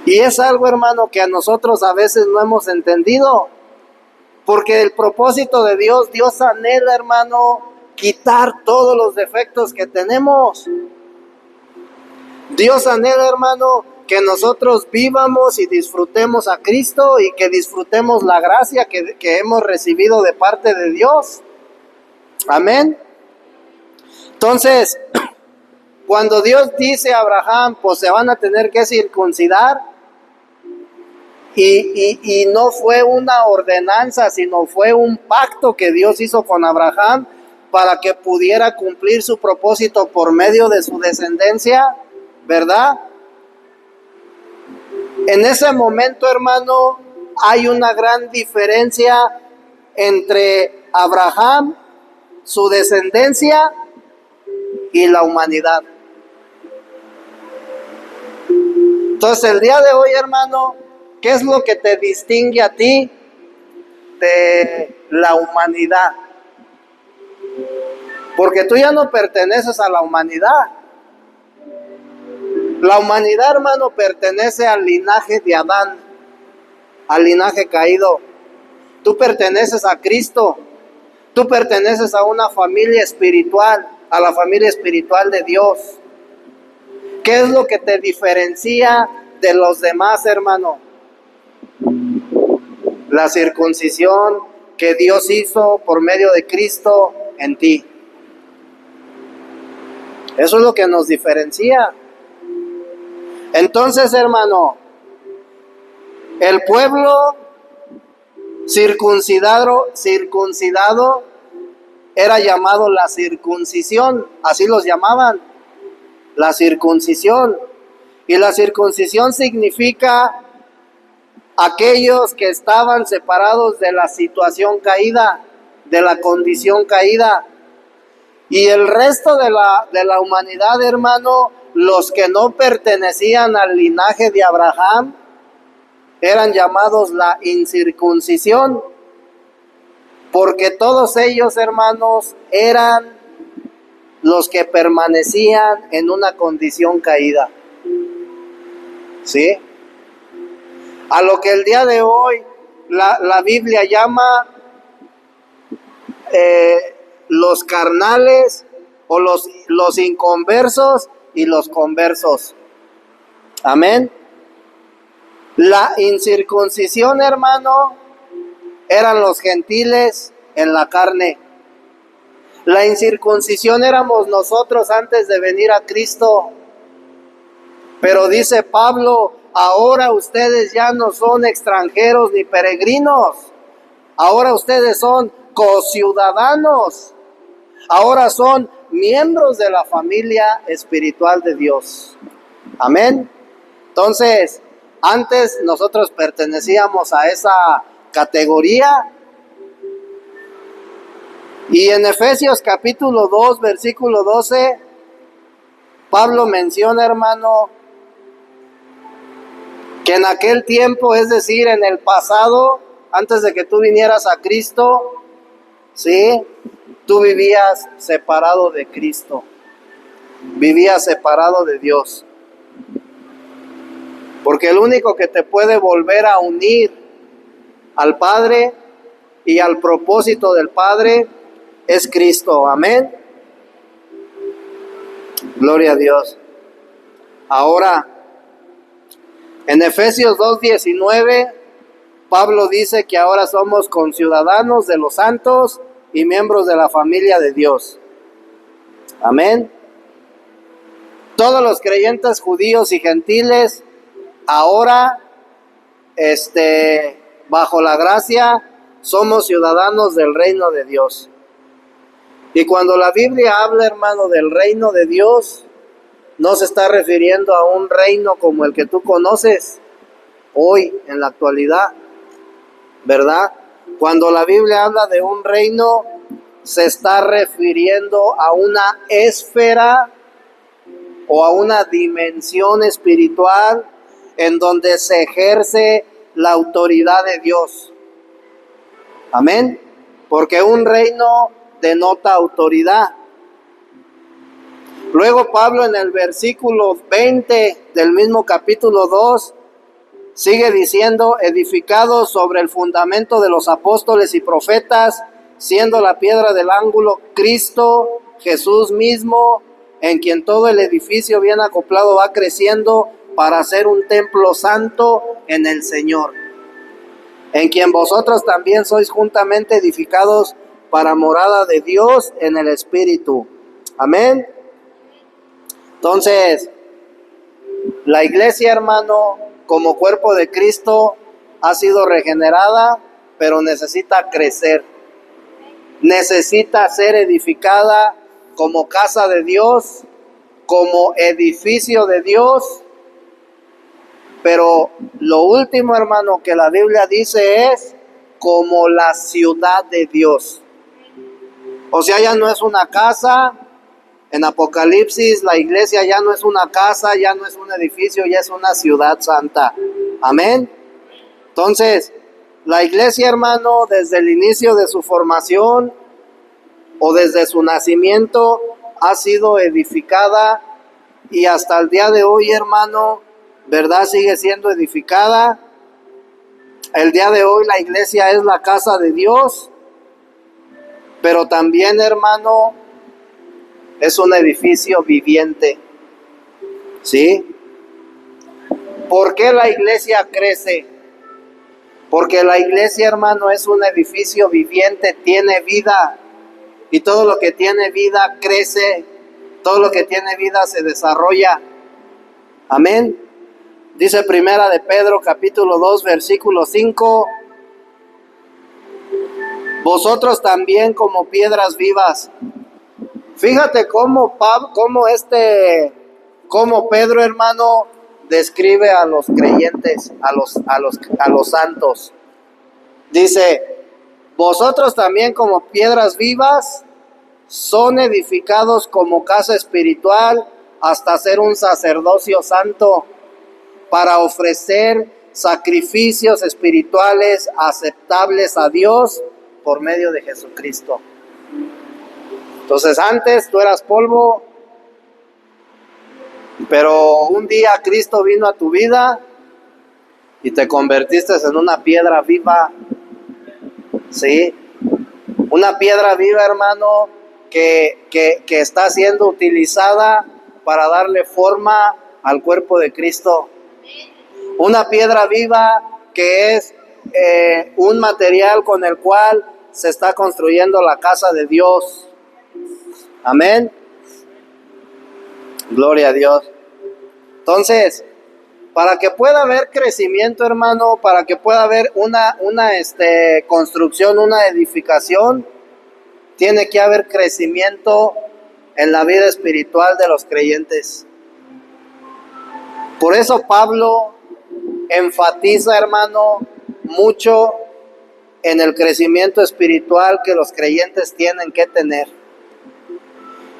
Y es algo, hermano, que a nosotros a veces no hemos entendido. Porque el propósito de Dios, Dios anhela, hermano, quitar todos los defectos que tenemos. Dios anhela, hermano, que nosotros vivamos y disfrutemos a Cristo y que disfrutemos la gracia que hemos recibido de parte de Dios. Amén. Entonces, cuando Dios dice a Abraham, pues se van a tener que circuncidar, y no fue una ordenanza, sino fue un pacto que Dios hizo con Abraham para que pudiera cumplir su propósito por medio de su descendencia, ¿verdad? En ese momento, hermano, hay una gran diferencia entre Abraham, su descendencia y la humanidad. Entonces, el día de hoy, hermano, ¿qué es lo que te distingue a ti de la humanidad? Porque tú ya no perteneces a la humanidad. La humanidad, hermano, pertenece al linaje de Adán, al linaje caído. Tú perteneces a Cristo. Tú perteneces a una familia espiritual, a la familia espiritual de Dios. ¿Qué es lo que te diferencia de los demás, hermano? La circuncisión que Dios hizo por medio de Cristo en ti. Eso es lo que nos diferencia. Entonces, hermano, el pueblo circuncidado era llamado la circuncisión, así los llamaban, la circuncisión. Y la circuncisión significa aquellos que estaban separados de la situación caída, de la condición caída. Y el resto de la humanidad, hermano, los que no pertenecían al linaje de Abraham, eran llamados la incircuncisión, porque todos ellos, hermanos, eran los que permanecían en una condición caída. ¿Sí? A lo que el día de hoy la Biblia llama los carnales o los inconversos y los conversos. Amén. La incircuncisión, hermano, eran los gentiles en la carne. La incircuncisión éramos nosotros antes de venir a Cristo. Pero dice Pablo, ahora ustedes ya no son extranjeros ni peregrinos. Ahora ustedes son conciudadanos. Ahora son miembros de la familia espiritual de Dios. Amén. Entonces, antes nosotros pertenecíamos a esa categoría. Y en Efesios capítulo 2, versículo 12, Pablo menciona, hermano, que en aquel tiempo, es decir, en el pasado, antes de que tú vinieras a Cristo, ¿sí? Tú vivías separado de Cristo, vivías separado de Dios. Porque el único que te puede volver a unir al Padre y al propósito del Padre es Cristo. Amén. Gloria a Dios. Ahora, en Efesios 2:19, Pablo dice que ahora somos conciudadanos de los santos y miembros de la familia de Dios. Amén. Todos los creyentes judíos y gentiles ahora, bajo la gracia, somos ciudadanos del reino de Dios. Y cuando la Biblia habla, hermano, del reino de Dios, no se está refiriendo a un reino como el que tú conoces hoy, en la actualidad, ¿verdad? Cuando la Biblia habla de un reino, se está refiriendo a una esfera o a una dimensión espiritual en donde se ejerce la autoridad de Dios. Amén. Porque un reino denota autoridad. Luego Pablo en el versículo 20 del mismo capítulo 2 sigue diciendo: edificados sobre el fundamento de los apóstoles y profetas, siendo la piedra del ángulo Cristo Jesús mismo, en quien todo el edificio bien acoplado va creciendo para ser un templo santo en el Señor, en quien vosotros también sois juntamente edificados para morada de Dios en el Espíritu. Amén. Entonces, la iglesia, hermano, como cuerpo de Cristo, ha sido regenerada, pero necesita crecer. Necesita ser edificada como casa de Dios, como edificio de Dios. Pero lo último, hermano, que la Biblia dice es como la ciudad de Dios. O sea, ya no es una casa. En Apocalipsis, la iglesia ya no es una casa, ya no es un edificio, ya es una ciudad santa. Amén. Entonces, la iglesia, hermano, desde el inicio de su formación o desde su nacimiento, ha sido edificada y hasta el día de hoy, hermano, ¿verdad? Sigue siendo edificada. El día de hoy la iglesia es la casa de Dios, pero también, hermano, es un edificio viviente. ¿Sí? ¿Por qué la iglesia crece? Porque la iglesia, hermano, es un edificio viviente, tiene vida. Y todo lo que tiene vida crece. Todo lo que tiene vida se desarrolla. Amén. Dice Primera de Pedro, capítulo 2, versículo 5. Vosotros también como piedras vivas. Fíjate cómo Pedro, hermano, describe a los creyentes, a los santos. Dice: vosotros también como piedras vivas son edificados como casa espiritual hasta ser un sacerdocio santo, para ofrecer sacrificios espirituales aceptables a Dios por medio de Jesucristo. Entonces, antes tú eras polvo, pero un día Cristo vino a tu vida y te convertiste en una piedra viva. ¿Sí? Una piedra viva, hermano, que está siendo utilizada para darle forma al cuerpo de Cristo. Una piedra viva que es un material con el cual se está construyendo la casa de Dios. Amén. Gloria a Dios. Entonces, para que pueda haber crecimiento, hermano, para que pueda haber una construcción, una edificación, tiene que haber crecimiento en la vida espiritual de los creyentes. Por eso Pablo enfatiza, hermano, mucho en el crecimiento espiritual que los creyentes tienen que tener.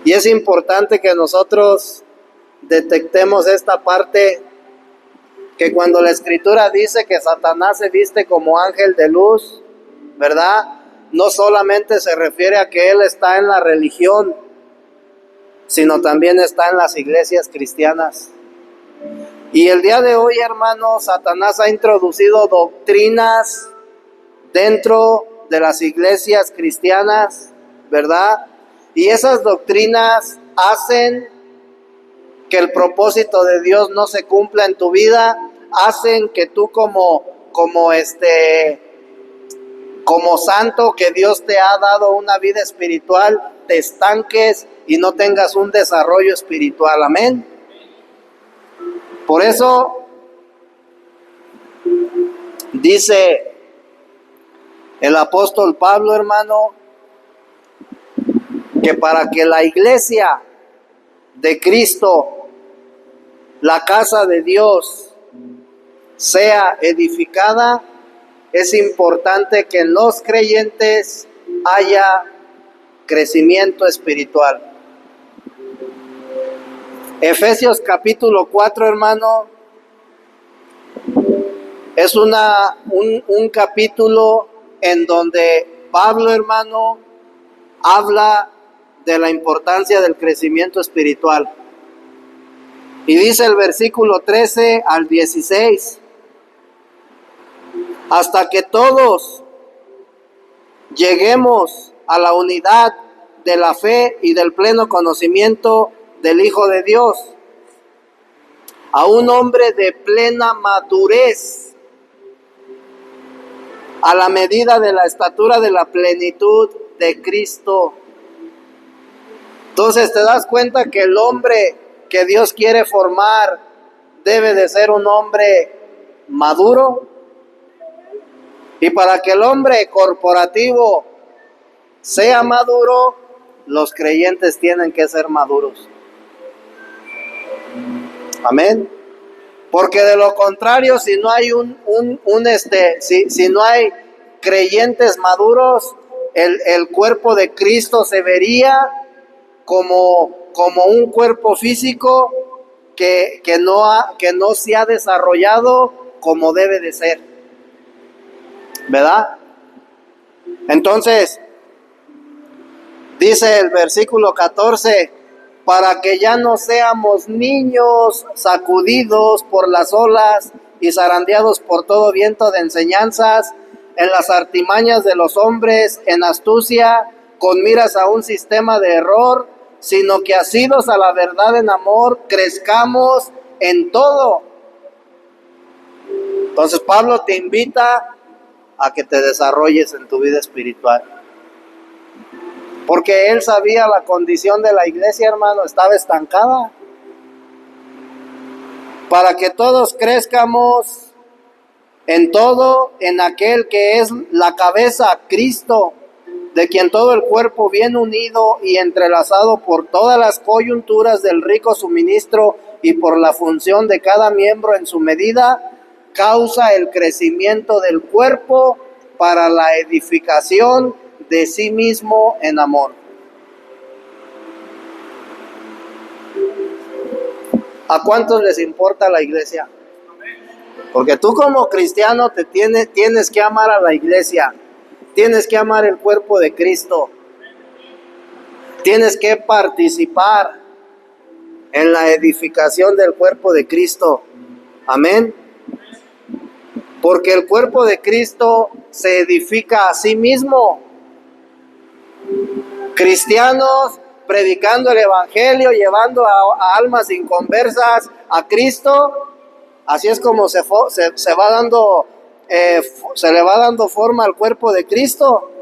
Y es importante que nosotros detectemos esta parte, que cuando la Escritura dice que Satanás se viste como ángel de luz, ¿verdad? No solamente se refiere a que él está en la religión, sino también está en las iglesias cristianas. Y el día de hoy, hermanos, Satanás ha introducido doctrinas dentro de las iglesias cristianas, ¿verdad? Y esas doctrinas hacen que el propósito de Dios no se cumpla en tu vida, hacen que tú como santo que Dios te ha dado una vida espiritual, te estanques y no tengas un desarrollo espiritual. Amén. Por eso dice el apóstol Pablo, hermano, que para que la iglesia de Cristo, la casa de Dios, sea edificada, es importante que en los creyentes haya crecimiento espiritual. Efesios capítulo 4, hermano, es un capítulo en donde Pablo, hermano, habla de la importancia del crecimiento espiritual. Y dice el versículo 13 al 16, hasta que todos lleguemos a la unidad de la fe y del pleno conocimiento del Hijo de Dios, a un hombre de plena madurez, a la medida de la estatura de la plenitud de Cristo. Entonces te das cuenta que el hombre que Dios quiere formar debe de ser un hombre maduro. Y para que el hombre corporativo sea maduro, los creyentes tienen que ser maduros. Amén. Porque de lo contrario, si no hay si no hay creyentes maduros, el cuerpo de Cristo se vería como un cuerpo físico que no se ha desarrollado como debe de ser, ¿verdad? Entonces, dice el versículo 14, para que ya no seamos niños sacudidos por las olas y zarandeados por todo viento de enseñanzas, en las artimañas de los hombres, en astucia, con miras a un sistema de error, sino que asidos a la verdad en amor, crezcamos en todo. Entonces Pablo te invita a que te desarrolles en tu vida espiritual. Porque él sabía la condición de la iglesia, hermano, estaba estancada. Para que todos crezcamos en todo, en aquel que es la cabeza, Cristo, de quien todo el cuerpo bien unido y entrelazado por todas las coyunturas del rico suministro y por la función de cada miembro en su medida, causa el crecimiento del cuerpo para la edificación de sí mismo en amor. ¿A cuántos les importa la iglesia? Porque tú como cristiano tienes que amar a la iglesia, tienes que amar el cuerpo de Cristo, tienes que participar en la edificación del cuerpo de Cristo. Amén. Porque el cuerpo de Cristo se edifica a sí mismo. Cristianos predicando el evangelio, llevando a almas inconversas a Cristo, así es como se le va dando forma al cuerpo de Cristo.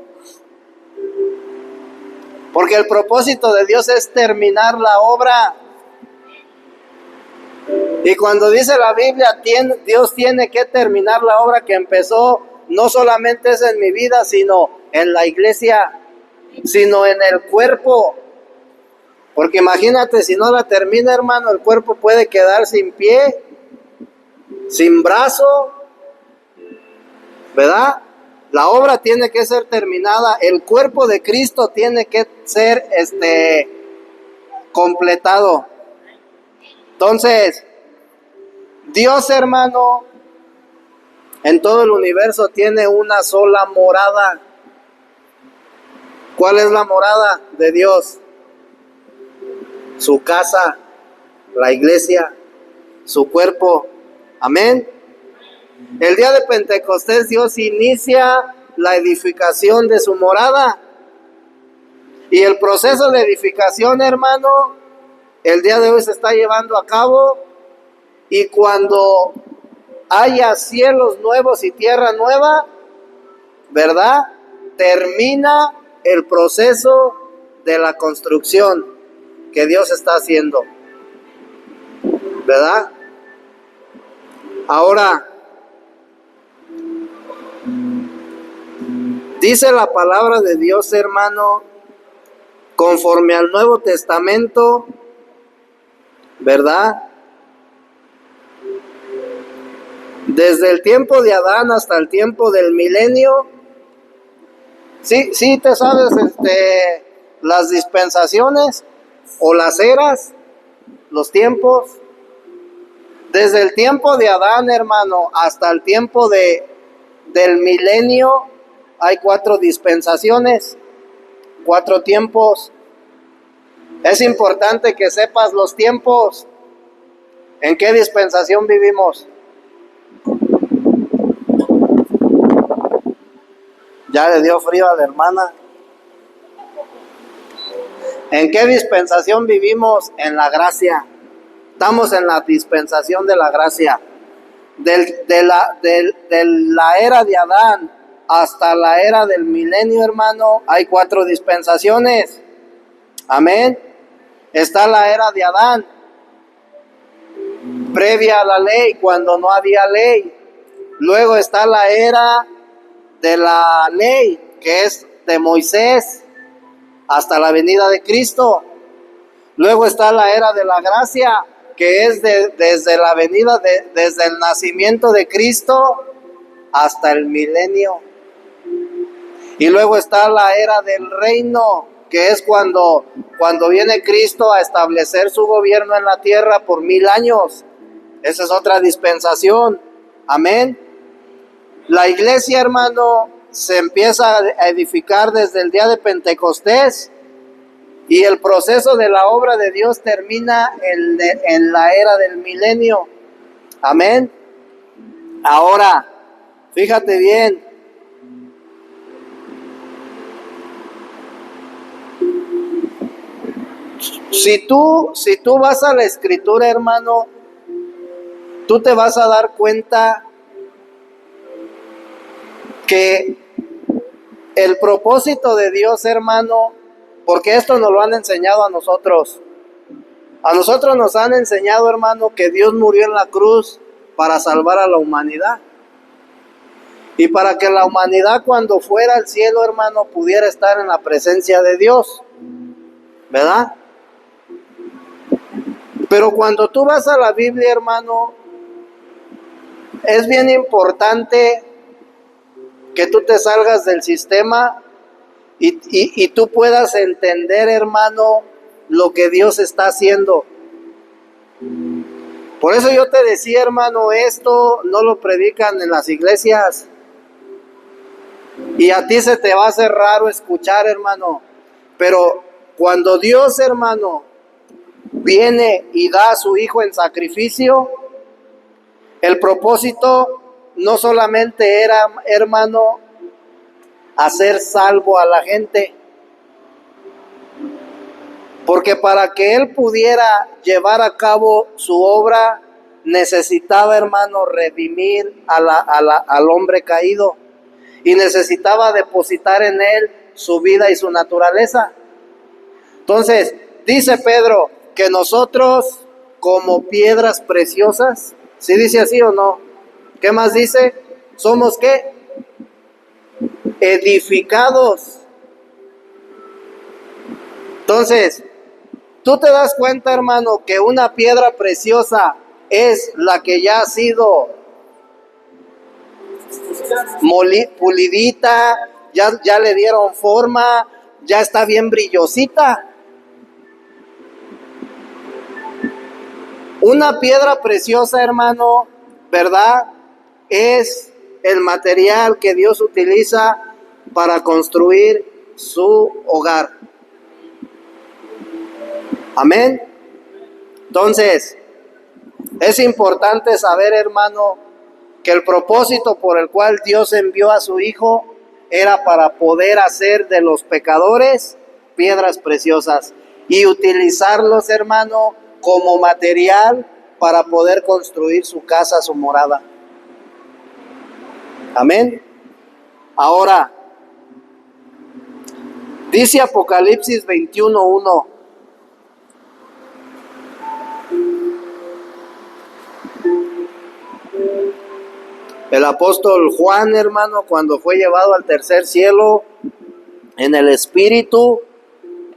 Porque el propósito de Dios es terminar la obra. Y cuando dice la Biblia, Dios tiene que terminar la obra que empezó, no solamente es en mi vida, sino en la iglesia, sino en el cuerpo. Porque imagínate, si no la termina, hermano, el cuerpo puede quedar sin pie, sin brazo, ¿verdad? La obra tiene que ser terminada, el cuerpo de Cristo tiene que ser completado. Entonces, Dios, hermano, en todo el universo tiene una sola morada. ¿Cuál es la morada de Dios? Su casa, la iglesia. su cuerpo. Amén. El día de Pentecostés Dios inicia la edificación de su morada. Y el proceso de edificación, hermano, el día de hoy se está llevando a cabo. Y cuando haya cielos nuevos y tierra nueva, ¿verdad? Termina el proceso de la construcción que Dios está haciendo, ¿verdad? Ahora, dice la palabra de Dios, hermano, conforme al Nuevo Testamento, ¿verdad? Desde el tiempo de Adán hasta el tiempo del milenio. Sí, te sabes las dispensaciones o las eras, los tiempos. Desde el tiempo de Adán, hermano, hasta el tiempo del milenio, hay 4 dispensaciones, 4 tiempos. Es importante que sepas los tiempos. ¿En qué dispensación vivimos? Ya le dio frío a la hermana. ¿En qué dispensación vivimos? En la gracia. Estamos en la dispensación de la gracia. De la era de Adán hasta la era del milenio, hermano, hay 4 dispensaciones. Amén. Está la era de Adán, previa a la ley, cuando no había ley. Luego está la era de la ley, que es de Moisés hasta la venida de Cristo. Luego está la era de la gracia, que es desde la venida, desde el nacimiento de Cristo hasta el milenio. Y luego está la era del reino, que es cuando viene Cristo a establecer su gobierno en la tierra por 1000 años. Esa es otra dispensación. Amén. La iglesia, hermano, se empieza a edificar desde el día de Pentecostés y el proceso de la obra de Dios termina en la era del milenio. Amén. Ahora, fíjate bien. Si tú vas a la Escritura, hermano, tú te vas a dar cuenta que el propósito de Dios, hermano, porque esto nos lo han enseñado a nosotros. A nosotros nos han enseñado, hermano, que Dios murió en la cruz para salvar a la humanidad. Y para que la humanidad cuando fuera al cielo, hermano, pudiera estar en la presencia de Dios. ¿Verdad? Pero cuando tú vas a la Biblia, hermano, es bien importante que tú te salgas del sistema y tú puedas entender, hermano, lo que Dios está haciendo. Por eso yo te decía, hermano, esto no lo predican en las iglesias. Y a ti se te va a hacer raro escuchar, hermano. Pero cuando Dios, hermano, viene y da a su Hijo en sacrificio, el propósito no solamente era, hermano, hacer salvo a la gente, porque para que Él pudiera llevar a cabo su obra, necesitaba, hermano, redimir al hombre caído, y necesitaba depositar en él su vida y su naturaleza. Entonces, dice Pedro que nosotros, como piedras preciosas, ¿sí dice así o no? ¿Qué más dice? ¿Somos qué? Edificados. Entonces, tú te das cuenta, hermano, que una piedra preciosa es la que ya ha sido pulidita, ya le dieron forma, ya está bien brillosita. Una piedra preciosa, hermano, ¿verdad? Es el material que Dios utiliza para construir su hogar. Amén. Entonces, Es importante saber, hermano, que el propósito por el cual Dios envió a su Hijo era para poder hacer de los pecadores piedras preciosas y utilizarlos, hermano, como material para poder construir su casa, su morada. Amén. Ahora, dice Apocalipsis 21:1. El apóstol Juan, hermano, cuando fue llevado al tercer cielo en el Espíritu,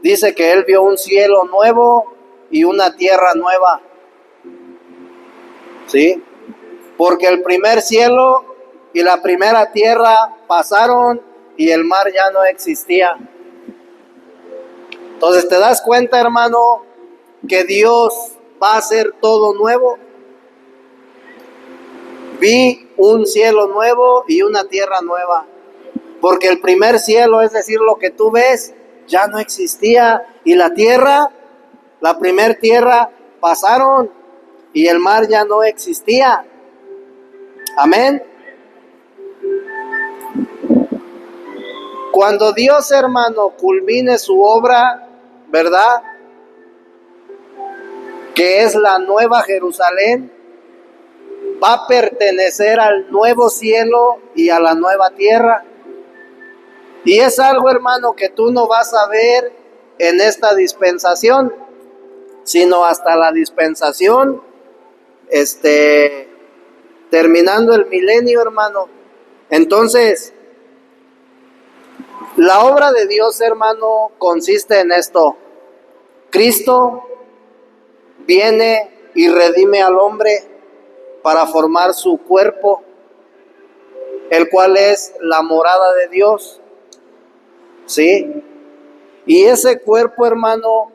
dice que él vio un cielo nuevo y una tierra nueva. ¿Sí? Porque el primer cielo y la primera tierra pasaron y el mar ya no existía. Entonces, ¿te das cuenta, hermano, que Dios va a hacer todo nuevo? Vi un cielo nuevo y una tierra nueva. Porque el primer cielo, es decir, lo que tú ves, ya no existía. Y la tierra, la primer tierra, pasaron y el mar ya no existía. Amén. Cuando Dios, hermano, culmine su obra, ¿verdad? Que es la nueva Jerusalén, va a pertenecer al nuevo cielo y a la nueva tierra. Y es algo, hermano, que tú no vas a ver en esta dispensación, sino hasta la dispensación, terminando el milenio, hermano. Entonces, la obra de Dios, hermano, consiste en esto. Cristo viene y redime al hombre para formar su cuerpo, el cual es la morada de Dios. ¿Sí? Y ese cuerpo, hermano,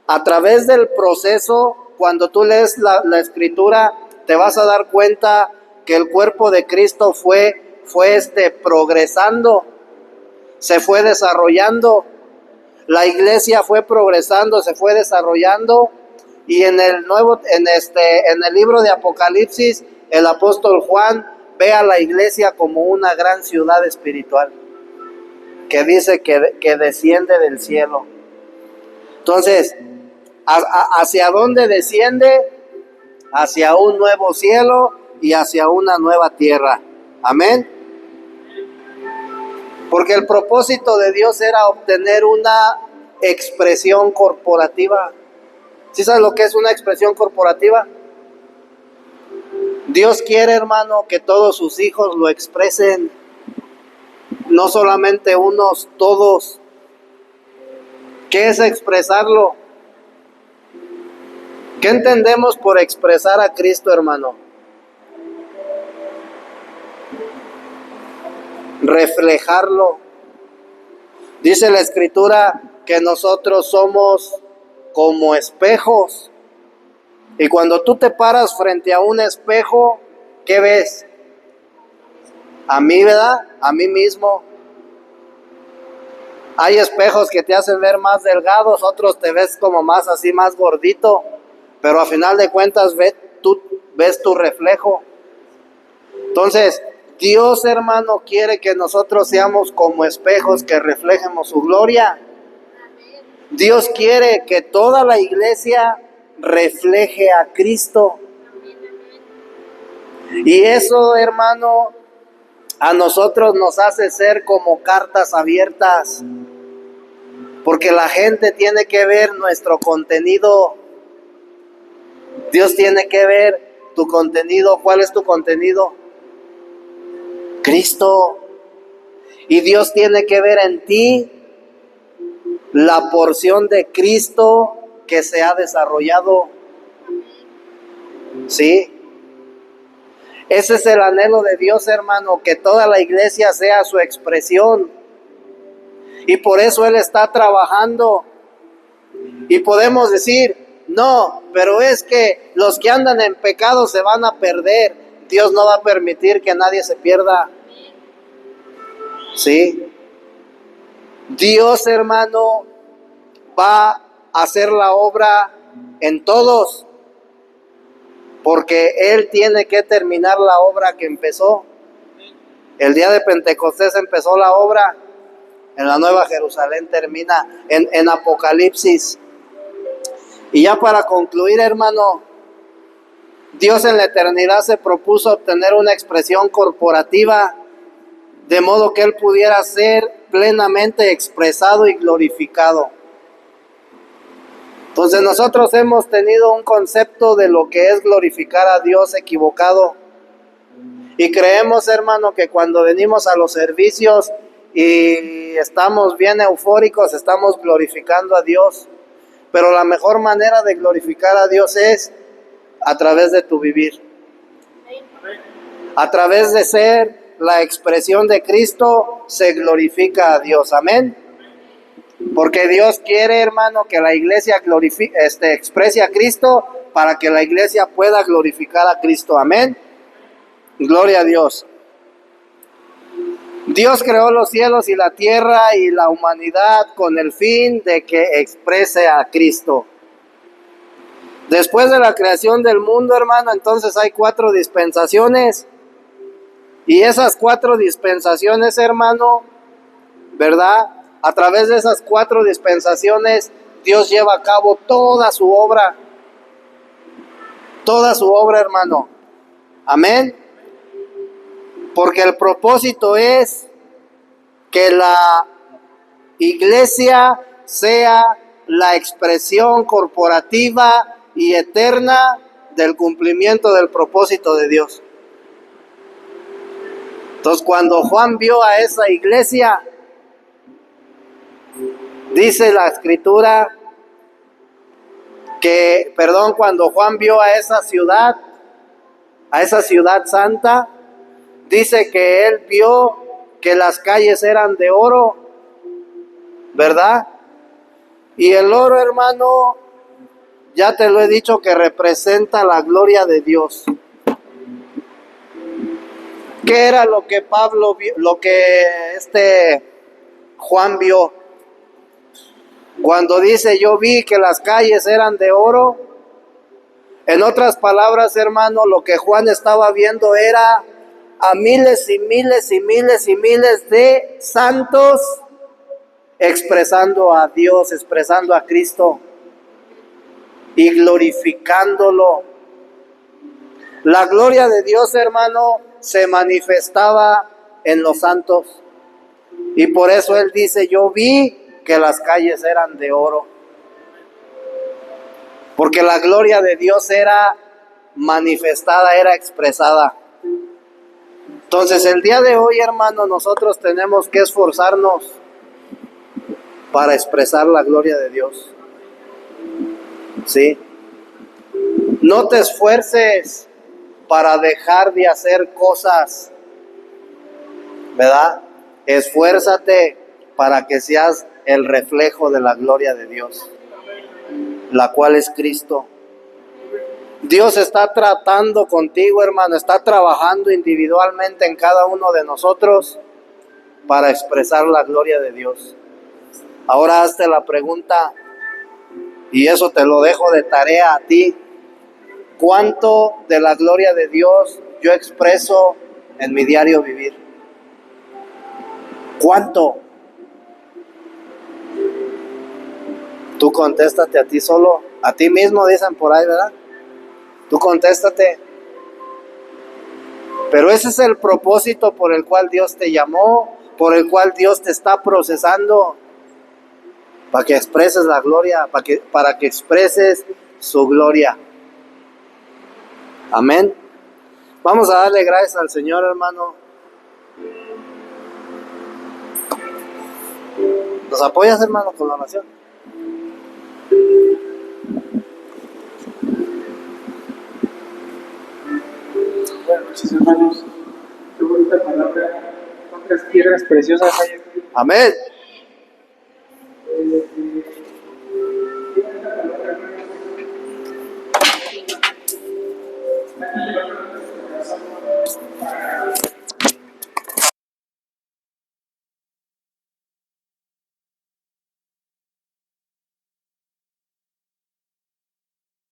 a través del proceso, cuando tú lees la escritura, te vas a dar cuenta que el cuerpo de Cristo fue progresando, se fue desarrollando. La iglesia fue progresando, se fue desarrollando, y en el libro de Apocalipsis, el apóstol Juan ve a la iglesia como una gran ciudad espiritual, que dice que desciende del cielo. Entonces, ¿hacia dónde desciende? Hacia un nuevo cielo y hacia una nueva tierra. Amén. Porque el propósito de Dios era obtener una expresión corporativa. ¿Sí sabes lo que es una expresión corporativa? Dios quiere, hermano, que todos sus hijos lo expresen. No solamente unos, todos. ¿Qué es expresarlo? ¿Qué entendemos por expresar a Cristo, hermano? Reflejarlo. Dice la escritura que nosotros somos como espejos. Y cuando tú te paras frente a un espejo, ¿qué ves? A mí, ¿verdad? A mí mismo. Hay espejos que te hacen ver más delgados, otros te ves como más así, más gordito, pero a final de cuentas ves tu reflejo. Entonces, Dios, hermano, quiere que nosotros seamos como espejos que reflejemos su gloria. Dios quiere que toda la iglesia refleje a Cristo. Y eso, hermano, a nosotros nos hace ser como cartas abiertas, porque la gente tiene que ver nuestro contenido. Dios tiene que ver tu contenido. ¿Cuál es tu contenido? Cristo. Y Dios tiene que ver en ti la porción de Cristo que se ha desarrollado. ¿Sí? Ese es el anhelo de Dios, hermano, que toda la iglesia sea su expresión. Y por eso Él está trabajando. Y podemos decir, no, pero es que los que andan en pecado se van a perder. Dios no va a permitir que nadie se pierda. ¿Sí? Dios, hermano, va a hacer la obra en todos. porque Él tiene que terminar la obra que empezó. El día de Pentecostés empezó la obra, en la Nueva Jerusalén termina en Apocalipsis. Y ya para concluir, hermano, Dios en la eternidad se propuso obtener una expresión corporativa, de modo que Él pudiera ser plenamente expresado y glorificado. Entonces nosotros hemos tenido un concepto de lo que es glorificar a Dios equivocado. Y creemos, hermano, que cuando venimos a los servicios y estamos bien eufóricos, estamos glorificando a Dios. Pero la mejor manera de glorificar a Dios es a través de tu vivir. A través de ser la expresión de Cristo, se glorifica a Dios. Amén. Porque Dios quiere, hermano, que la iglesia exprese a Cristo para que la iglesia pueda glorificar a Cristo. Amén. Gloria a Dios. Dios creó los cielos y la tierra y la humanidad con el fin de que exprese a Cristo. Después de la creación del mundo, hermano, entonces hay 4 dispensaciones. Y esas 4 dispensaciones, hermano, ¿verdad? A través de esas 4 dispensaciones, Dios lleva a cabo toda su obra. Toda su obra, hermano. Amén. Porque el propósito es que la iglesia sea la expresión corporativa y eterna del cumplimiento del propósito de Dios. Entonces, cuando Juan vio a esa iglesia, dice la escritura cuando Juan vio a esa ciudad santa, dice que él vio que las calles eran de oro, ¿verdad? Y el oro, hermano, ya te lo he dicho, que representa la gloria de Dios. ¿Qué era lo que Pablo vio, lo que Juan vio? Cuando dice yo vi que las calles eran de oro, en otras palabras, hermano, lo que Juan estaba viendo era a miles y miles y miles y miles de santos expresando a Dios, expresando a Cristo y glorificándolo. La gloria de Dios, hermano, se manifestaba en los santos. Y por eso él dice, yo vi que las calles eran de oro. Porque la gloria de Dios era manifestada, era expresada. Entonces el día de hoy, hermano, nosotros tenemos que esforzarnos para expresar la gloria de Dios. ¿Sí? No te esfuerces para dejar de hacer cosas, ¿verdad? Esfuérzate para que seas el reflejo de la gloria de Dios, la cual es Cristo. Dios está tratando contigo, hermano, está trabajando individualmente en cada uno de nosotros para expresar la gloria de Dios. Ahora hazte la pregunta, y eso te lo dejo de tarea a ti: ¿cuánto de la gloria de Dios yo expreso en mi diario vivir? ¿Cuánto? Tú contéstate a ti solo, a ti mismo, dicen por ahí, ¿verdad? Tú contéstate. Pero ese es el propósito por el cual Dios te llamó, por el cual Dios te está procesando, para que expreses la gloria, para que expreses su gloria. Amén. Vamos a darle gracias al Señor, hermano. ¿Nos apoyas, hermano, con la oración? Buenas noches, hermanos. Qué bonita palabra. Cuántas piedras preciosas hay aquí. Amén.